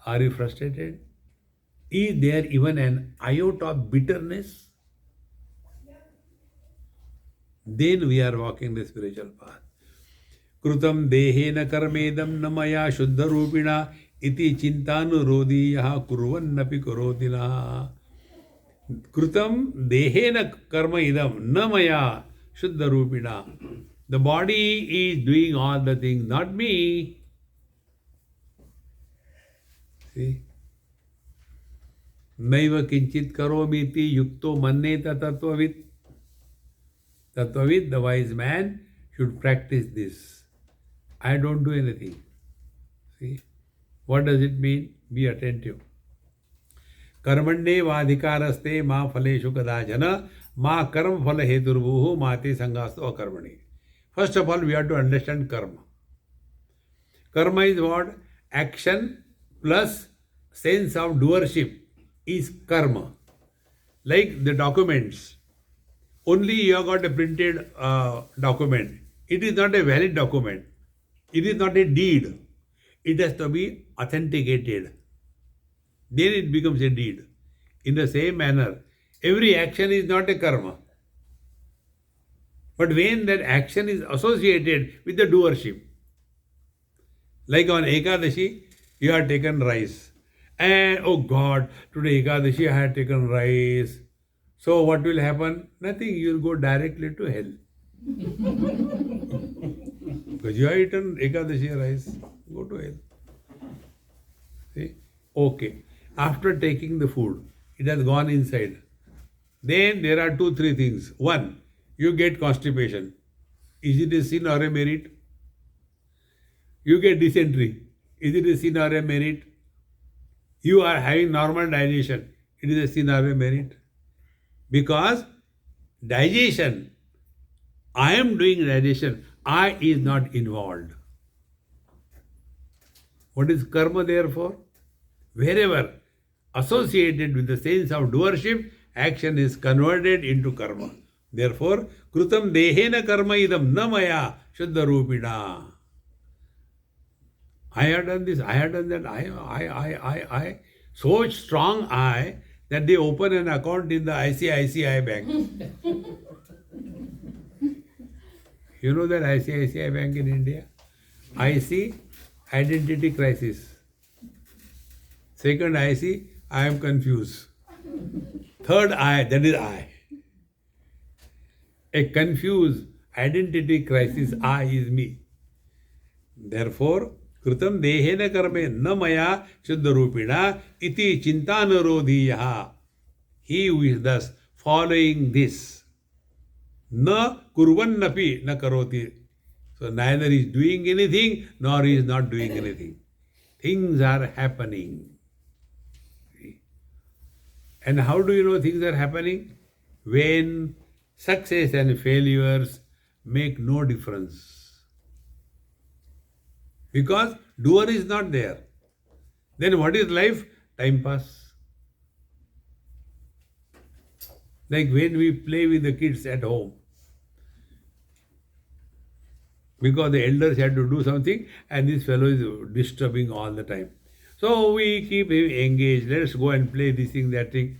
Are you frustrated? Is there even an iota of bitterness? Then we are walking the spiritual path. Krutam dehena karmedam namaya shuddha rupina iti chintanurodhi yaha kurvannapi karotina. Krutam dehena karma idam namaya shuddha rupina. The body is doing all the things, not me. See? Naiva kinchit karomiti yukto manneta tattvavid. Tattvavid, the wise man, should practice this. I don't do anything. See? What does it mean? Be attentive. Karmande vadhikaraste ma phaleshu kadachana ma karma phala heturvuhu mate sangastu akarmani. First of all, we have to understand karma. Karma is what? Action plus sense of doership is karma. Like the documents. Only you have got a printed document. It is not a valid document. It is not a deed. It has to be authenticated. Then it becomes a deed. In the same manner, every action is not a karma. But when that action is associated with the doership, like on Ekadashi, you have taken rice. And oh God, today Ekadashi I had taken rice. So what will happen? Nothing. You will go directly to hell. Because you have eaten Ekadashi rice. Go to hell. See? Okay. After taking the food, it has gone inside. Then there are 2-3 things. One, you get constipation. Is it a sin or a merit? You get dysentery. Is it a sin or a merit? You are having normal digestion. It is a sin or a merit? Because digestion, I am doing digestion, I is not involved. What is karma therefore? Wherever associated with the sense of doership, action is converted into karma. Therefore, krutam dehena karma idam na maya shuddha rupina. I have done this, I have done that, I. So strong I that they open an account in the ICICI bank. You know that ICICI bank in India? IC, identity crisis. Second IC, I am confused. Third I, that is I. A confused identity crisis, I is me. Therefore, Krutam dehena karme na maya shuddha rupina iti chintanurodhiyaha. He who is thus following this, na kurvannapi na karoti. So neither is doing anything nor is not doing anything. Things are happening. And how do you know things are happening? When success and failures make no difference. Because doer is not there. Then what is life? Time pass. Like when we play with the kids at home. Because the elders had to do something and this fellow is disturbing all the time. So we keep him engaged. Let's go and play this thing, that thing.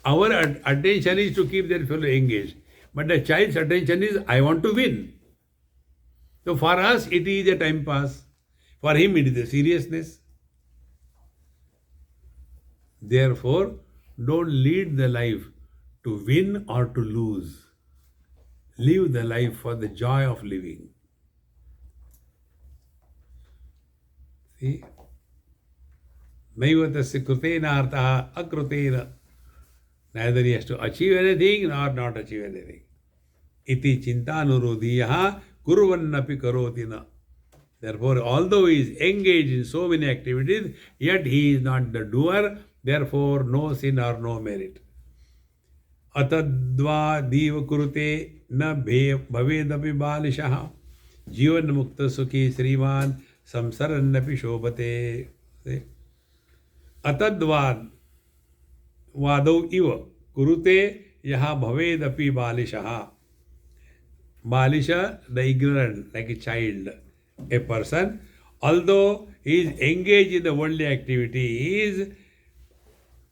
Our attention is to keep that fellow engaged. But the child's attention is, I want to win. So for us, it is a time pass. For him, it is a seriousness. Therefore, don't lead the life to win or to lose. Live the life for the joy of living. See? Naiva tasya krutena artaha akrutena. Neither he has to achieve anything nor not achieve anything. Iti chintanurodhiyaha kurvannapi karotina. Therefore, although he is engaged in so many activities, yet he is not the doer, therefore no sin or no merit. Atadva diva kurute na bhavedapi balishaha jivan mukta sukhi sriman samsarannapi shobhate. Atadvad vadau iva kurute yaha bhavedapi balishaha. Balisha, the ignorant, like a child. A person, although he is engaged in the worldly activity,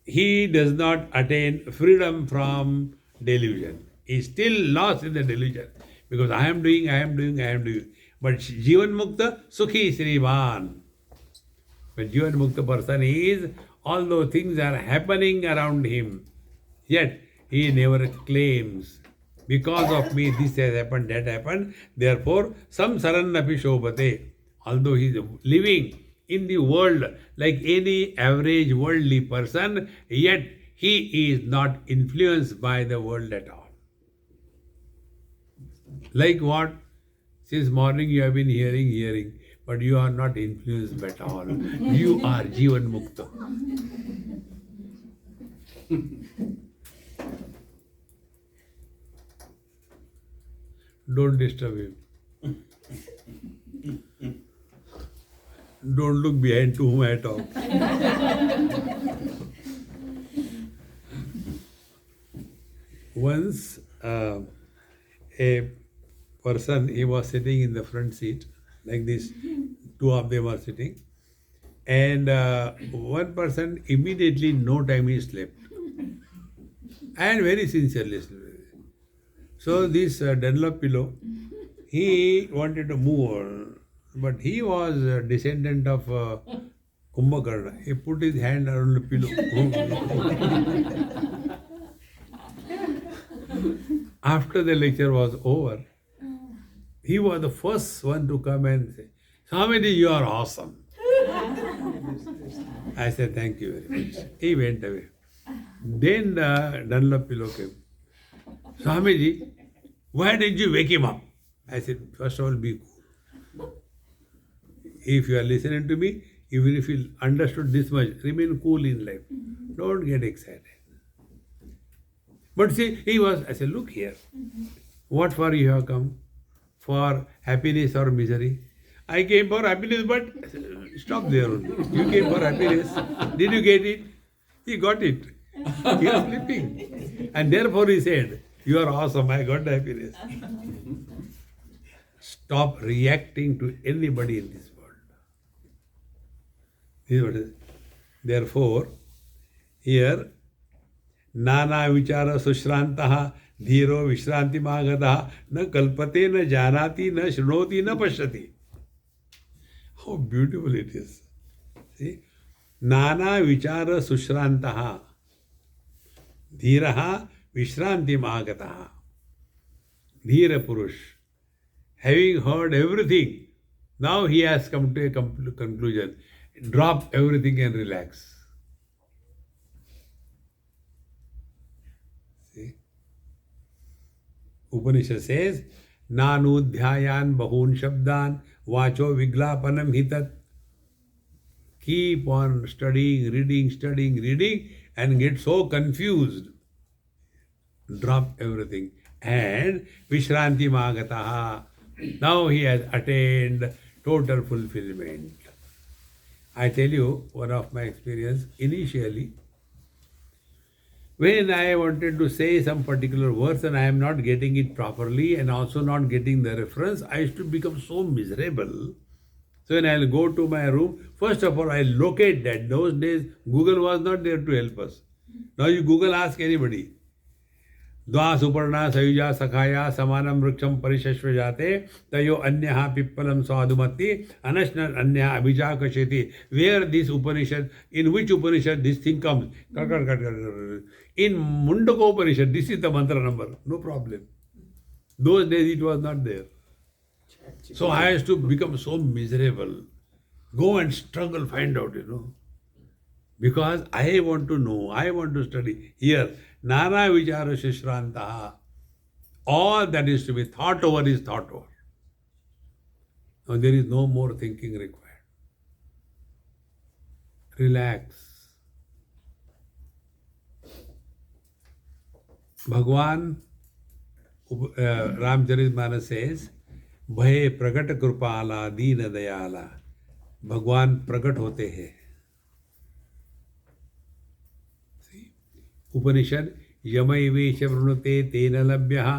he does not attain freedom from delusion. He is still lost in the delusion. Because I am doing. But Jivan Mukta, Sukhi Sriman. When Jivan Mukta person is, although things are happening around him, yet he never claims, because of me this has happened, that happened, therefore samsarannapi shobhate. Although he is living in the world like any average worldly person, yet he is not influenced by the world at all. Like what? Since morning you have been hearing, but you are not influenced at all. You are Jivan Mukta. Don't disturb him. Don't look behind to whom I talk. Once a person, he was sitting in the front seat, like this, two of them are sitting, and one person immediately, no time he slept, and very sincerely slept. So this Dunlop pillow, he wanted to move on, but he was a descendant of Kumbhakarna. He put his hand around the pillow. After the lecture was over, he was the first one to come and say, Swamiji, you are awesome. I said, thank you very much. He went away. Then the Dunlop pillow came. Swamiji, why didn't you wake him up? I said, first of all, be cool. If you are listening to me, even if you understood this much, remain cool in life. Don't get excited. But see, I said, look here. What for you have come? For happiness or misery? I came for happiness, but stop there only. You came for happiness. Did you get it? He got it. He was sleeping. And therefore he said, you are awesome, I got happiness. Stop reacting to anybody in this world. This is what it is. Therefore, here, Nana vichara sushrantaha dhiro vishranti magataha na kalpate na janati na shrunoti na pashyati. How beautiful it is. See? Nana vichara sushrantaha dhiraha vishranti magataha. Dhira Purush. Having heard everything, now he has come to a conclusion. Drop everything and relax. See? Upanishad says, Nanudhyayan bahun shabdan vacho viglapanam hitat. Keep on studying, reading, and get so confused. Drop everything. And Vishranti Magataha. Now he has attained total fulfillment. I tell you one of my experience. Initially, when I wanted to say some particular words and I am not getting it properly and also not getting the reference, I used to become so miserable. So when I'll go to my room, first of all, I'll locate that. Those days, Google was not there to help us. Now you Google, ask anybody. Dva suparna sayuja sakhaya samanam vriksham parishashva jate tayo anyaha pippalam sadhumati anashna anyaha abhijakasheti. Where this Upanishad, in which Upanishad this thing comes? In Mundaka Upanishad, this is the mantra number. No problem. Those days it was not there. So I used to become so miserable. Go and struggle, find out, Because I want to know, I want to study. Here, Nana Vichara Shishrantaha. All that is to be thought over is thought over. Now there is no more thinking required. Relax. Bhagwan, Ramcharitmanas says, भय प्रकट कृपाला दीन दयाला. भगवान प्रकट होते हैं. उपनिषद यमैवेश वृणुते तेन लभ्यः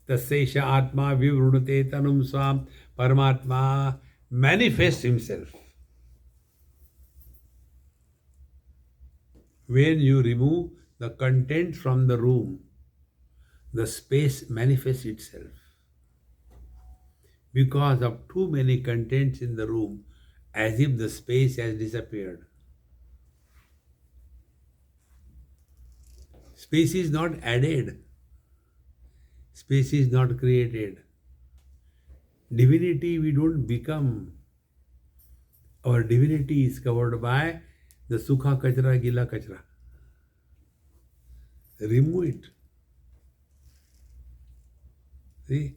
Tasyesha Atma Vivrunate Tanum Swam. Paramatma manifests himself. When you remove the content from the room, the space manifests itself. Because of too many contents in the room, as if the space has disappeared. Space is not added. Space is not created. Divinity we don't become. Our divinity is covered by the sukha kachra, gila kachra. Remove it. See?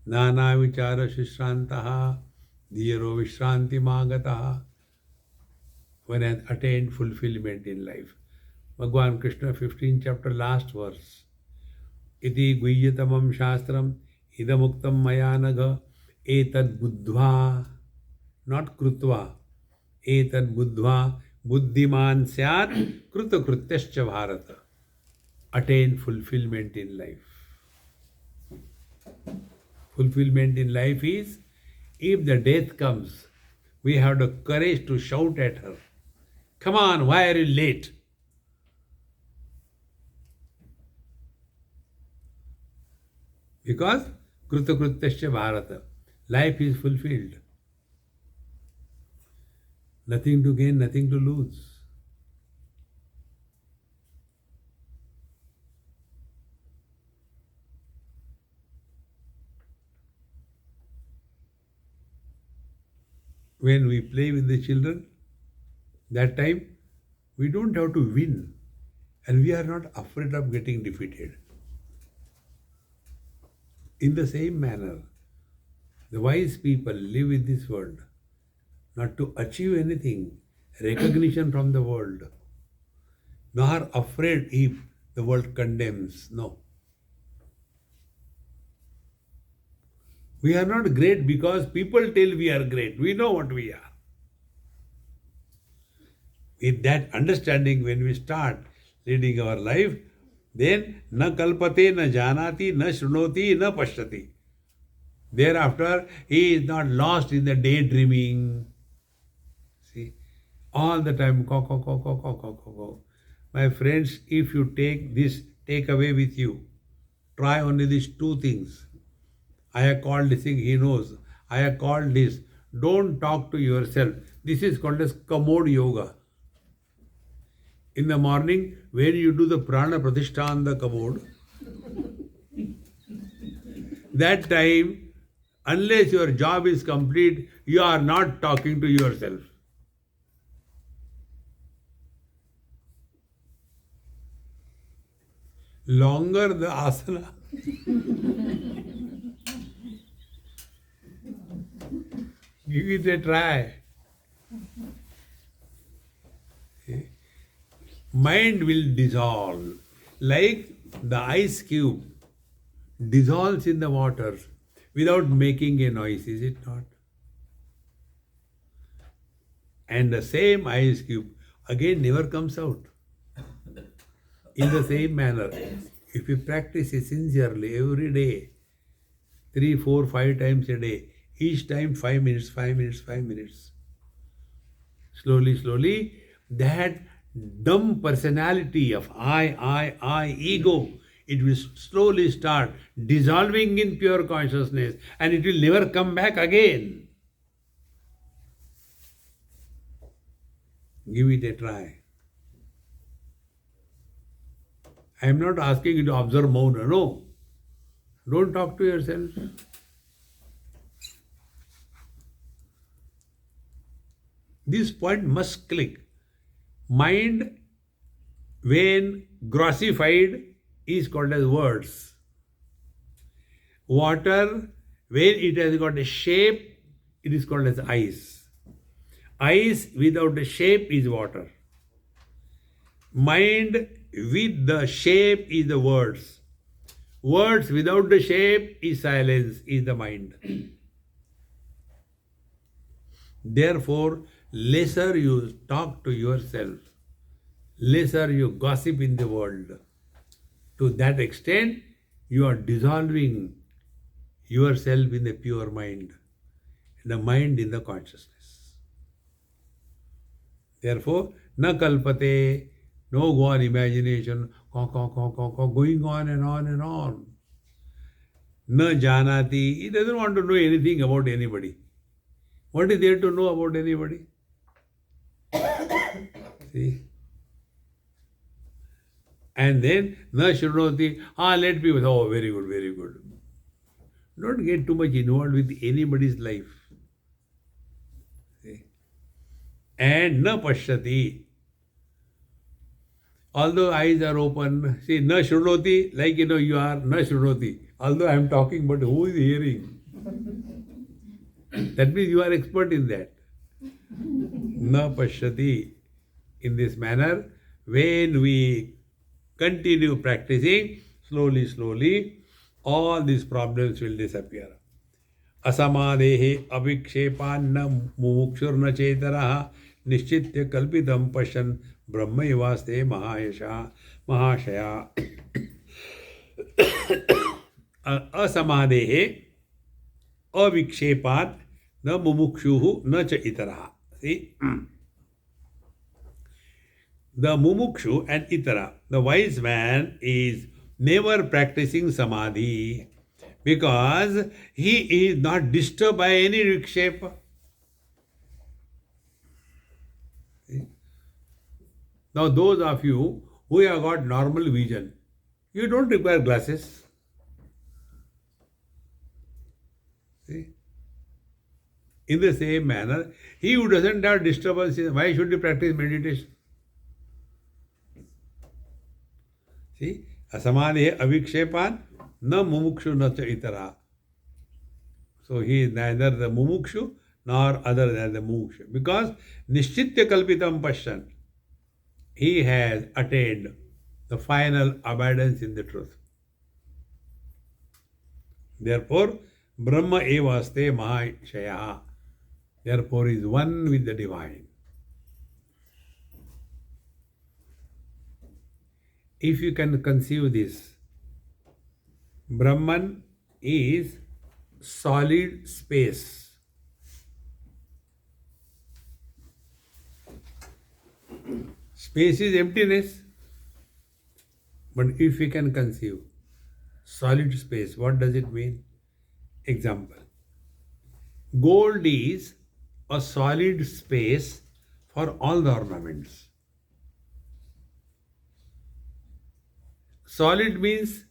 Nana vichara shishrantaha dhiro vishranti magataha. One has attained fulfillment in life. Bhagavan Krishna, 15th chapter, last verse. Iti guhyatamam shastram idamuktam mayanagha etad buddhva, not krutva, etad buddhva buddhiman syat krutakrutyascha bharata. Attain fulfillment in life. Fulfillment in life is, if the death comes, we have the courage to shout at her, come on, why are you late? Because Krutakrutyasya Bharata, life is fulfilled. Nothing to gain, nothing to lose. When we play with the children, that time we don't have to win, and we are not afraid of getting defeated. In the same manner, the wise people live in this world not to achieve anything, recognition from the world, nor afraid if the world condemns. No. We are not great because people tell we are great. We know what we are. With that understanding, when we start leading our life, then na kalpate, na janati, na shrunoti, na pashyati. Thereafter, he is not lost in the daydreaming. See, all the time, ko, ko, ko, ko, ko, ko, ko, ko. My friends, if you take this, take away with you, try only these two things. I have called this thing, he knows. I have called this. Don't talk to yourself. This is called as commode yoga. In the morning, when you do the prana pratishtha on the commode, that time, unless your job is complete, you are not talking to yourself. Longer the asana, give it a try. Mind will dissolve like the ice cube dissolves in the water without making a noise, is it not? And the same ice cube again never comes out. In the same manner, if you practice it sincerely every day, 3, 4, 5 times a day, each time 5 minutes, 5 minutes, 5 minutes. Slowly, slowly, that dumb personality of I, ego, it will slowly start dissolving in pure consciousness and it will never come back again. Give it a try. I am not asking you to observe Mauna, no. Don't talk to yourself. This point must click. Mind, when grossified, is called as words. Water, when it has got a shape, it is called as ice. Ice without a shape is water. Mind with the shape is the words. Words without the shape is silence, is the mind. Therefore, lesser you talk to yourself, lesser you gossip in the world. To that extent, you are dissolving yourself in the pure mind, the mind in the consciousness. Therefore, na kalpate, no go on imagination, going on and on and on. Na janati, he doesn't want to know anything about anybody. What is there to know about anybody? See? And then, na shrunoti, let people, oh, very good, very good. Don't get too much involved with anybody's life. See? And na pashyati. Although eyes are open, see, na shrunoti, like you are na shrunoti. Although I am talking, but who is hearing? That means you are expert in that. Na pashyati. In this manner, when we continue practicing, slowly, all these problems will disappear. Asamadehe avikshepanna mumukshurna chetaraha nishchitya kalpitam pashan brahmaivaste mahashaya. Asamadehe avikshepat na mumukshuhu na cha itaraha. See? The mumukshu and itara, the wise man is never practicing samadhi because he is not disturbed by any vikshepa. Now those of you who have got normal vision, you don't require glasses. See? In the same manner, he who doesn't have disturbance, why should he practice meditation? See? Asamane avikshepan na mumukshu na cha itara. So he is neither the mumukshu nor other than the mumukshu. Because nishchitya kalpitam pasyan, he has attained the final abidance in the truth. Therefore, Brahma evaste mahashaya. Therefore, he is one with the divine. If you can conceive this, Brahman is solid space. Space is emptiness. But if we can conceive solid space, what does it mean? Example. Gold is a solid space for all the ornaments. Solid means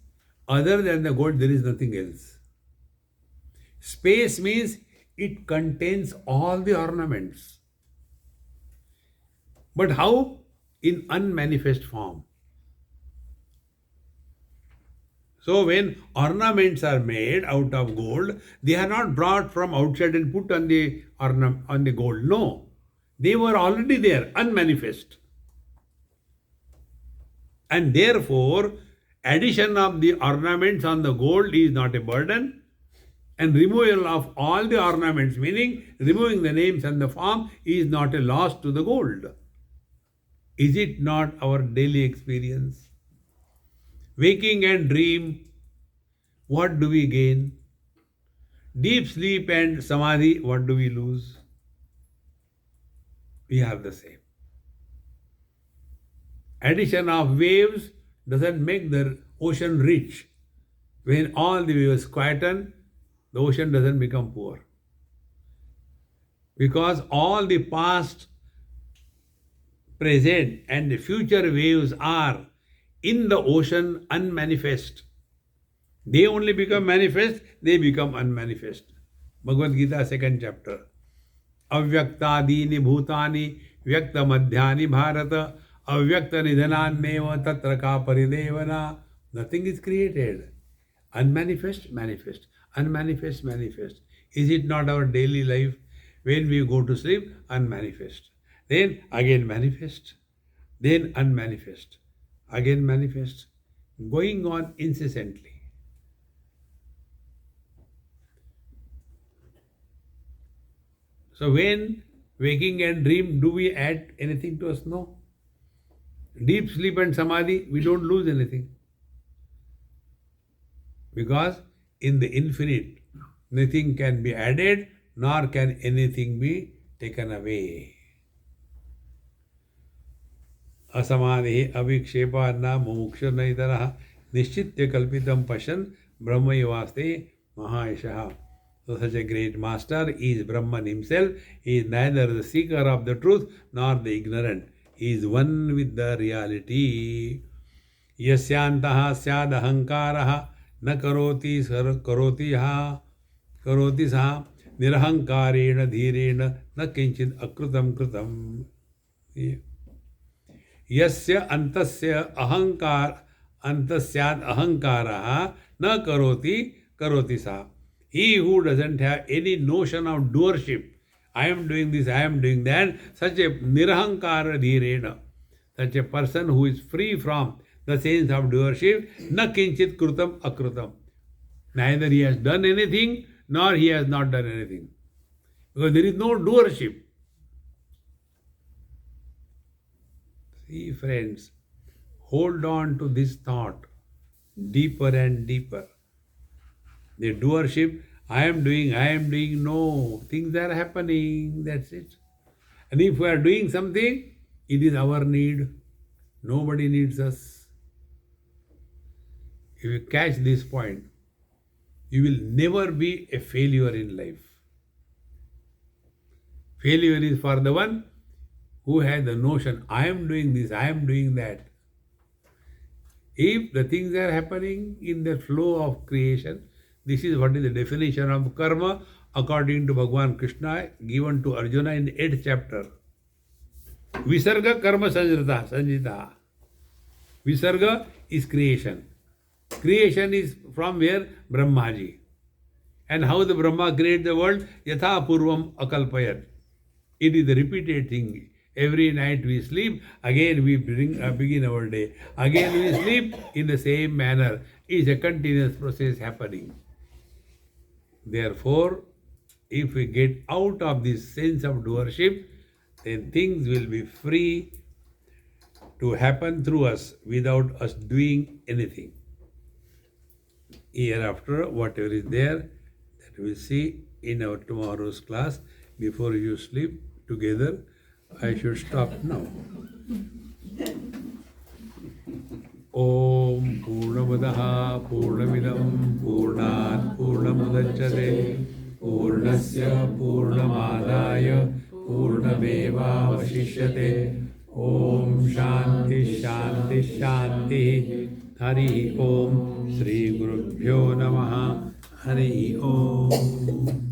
other than the gold there is nothing else. Space means it contains all the ornaments. But how? In unmanifest form. So when ornaments are made out of gold, they are not brought from outside and put on the gold. No. They were already there, unmanifest. And therefore, addition of the ornaments on the gold is not a burden, and removal of all the ornaments, meaning removing the names and the form, is not a loss to the gold. Is it not our daily experience? Waking and dream, what do we gain? Deep sleep and samadhi, what do we lose? We have the same. Addition of waves doesn't make the ocean rich. When all the waves quieten, the ocean doesn't become poor. Because all the past, present and the future waves are in the ocean unmanifest. They only become manifest, they become unmanifest. Bhagavad Gita, 2nd chapter. Avyaktadini bhutani vyakta madhyani bharata avyakta nidhananneva tatra ka paridevana. Nothing is created. Unmanifest, manifest. Unmanifest, manifest. Is it not our daily life? When we go to sleep, unmanifest. Then again manifest. Then unmanifest. Again manifest. Going on incessantly. So when waking and dream, do we add anything to us? No. Deep sleep and samadhi, we don't lose anything. Because in the infinite, nothing can be added, nor can anything be taken away. Asamadhi avikshepanna mumukshurnaitaraha nishchitya kalpitam pashan brahmaivaste mahayashaha. So such a great master is Brahman himself. He is neither the seeker of the truth nor the ignorant. He is one with the reality. Yasyantaha syad ahankaraha na karoti saha nirahankarena dhirena na kinchit akrutam krutam. Yasya antasya antasyad ahankaraha na karoti saha. He who doesn't have any notion of doership, I am doing this, I am doing that, such a nirahankara dhirena, such a person who is free from the sense of doership, na kinchit krutam akrutam. Neither he has done anything, nor he has not done anything. Because there is no doership. See, friends, hold on to this thought deeper and deeper. The doership, I am doing, no. Things are happening, that's it. And if we are doing something, it is our need. Nobody needs us. If you catch this point, you will never be a failure in life. Failure is for the one who has the notion, I am doing this, I am doing that. If the things are happening in the flow of creation, this is what is the definition of karma according to Bhagavan Krishna given to Arjuna in the 8th chapter. Visarga karma sanjita. Visarga is creation. Creation is from where? Brahmaji. And how the Brahma created the world? Yatha purvam akalpayat. It is the repeated thing. Every night we sleep, again we begin our day. Again we sleep in the same manner. It is a continuous process happening. Therefore, if we get out of this sense of doership, then things will be free to happen through us without us doing anything. Hereafter, whatever is there, that we'll see in our tomorrow's class. Before you sleep together, I should stop now. Om Purnamadaha Purnamidam Purnat Purnamudachyate Purnasya Purnamadaya Purnameva Vashishyate. Om Shanti Shanti Shanti. Hari Om. Shri Gurubhyo Namaha. Hari Om.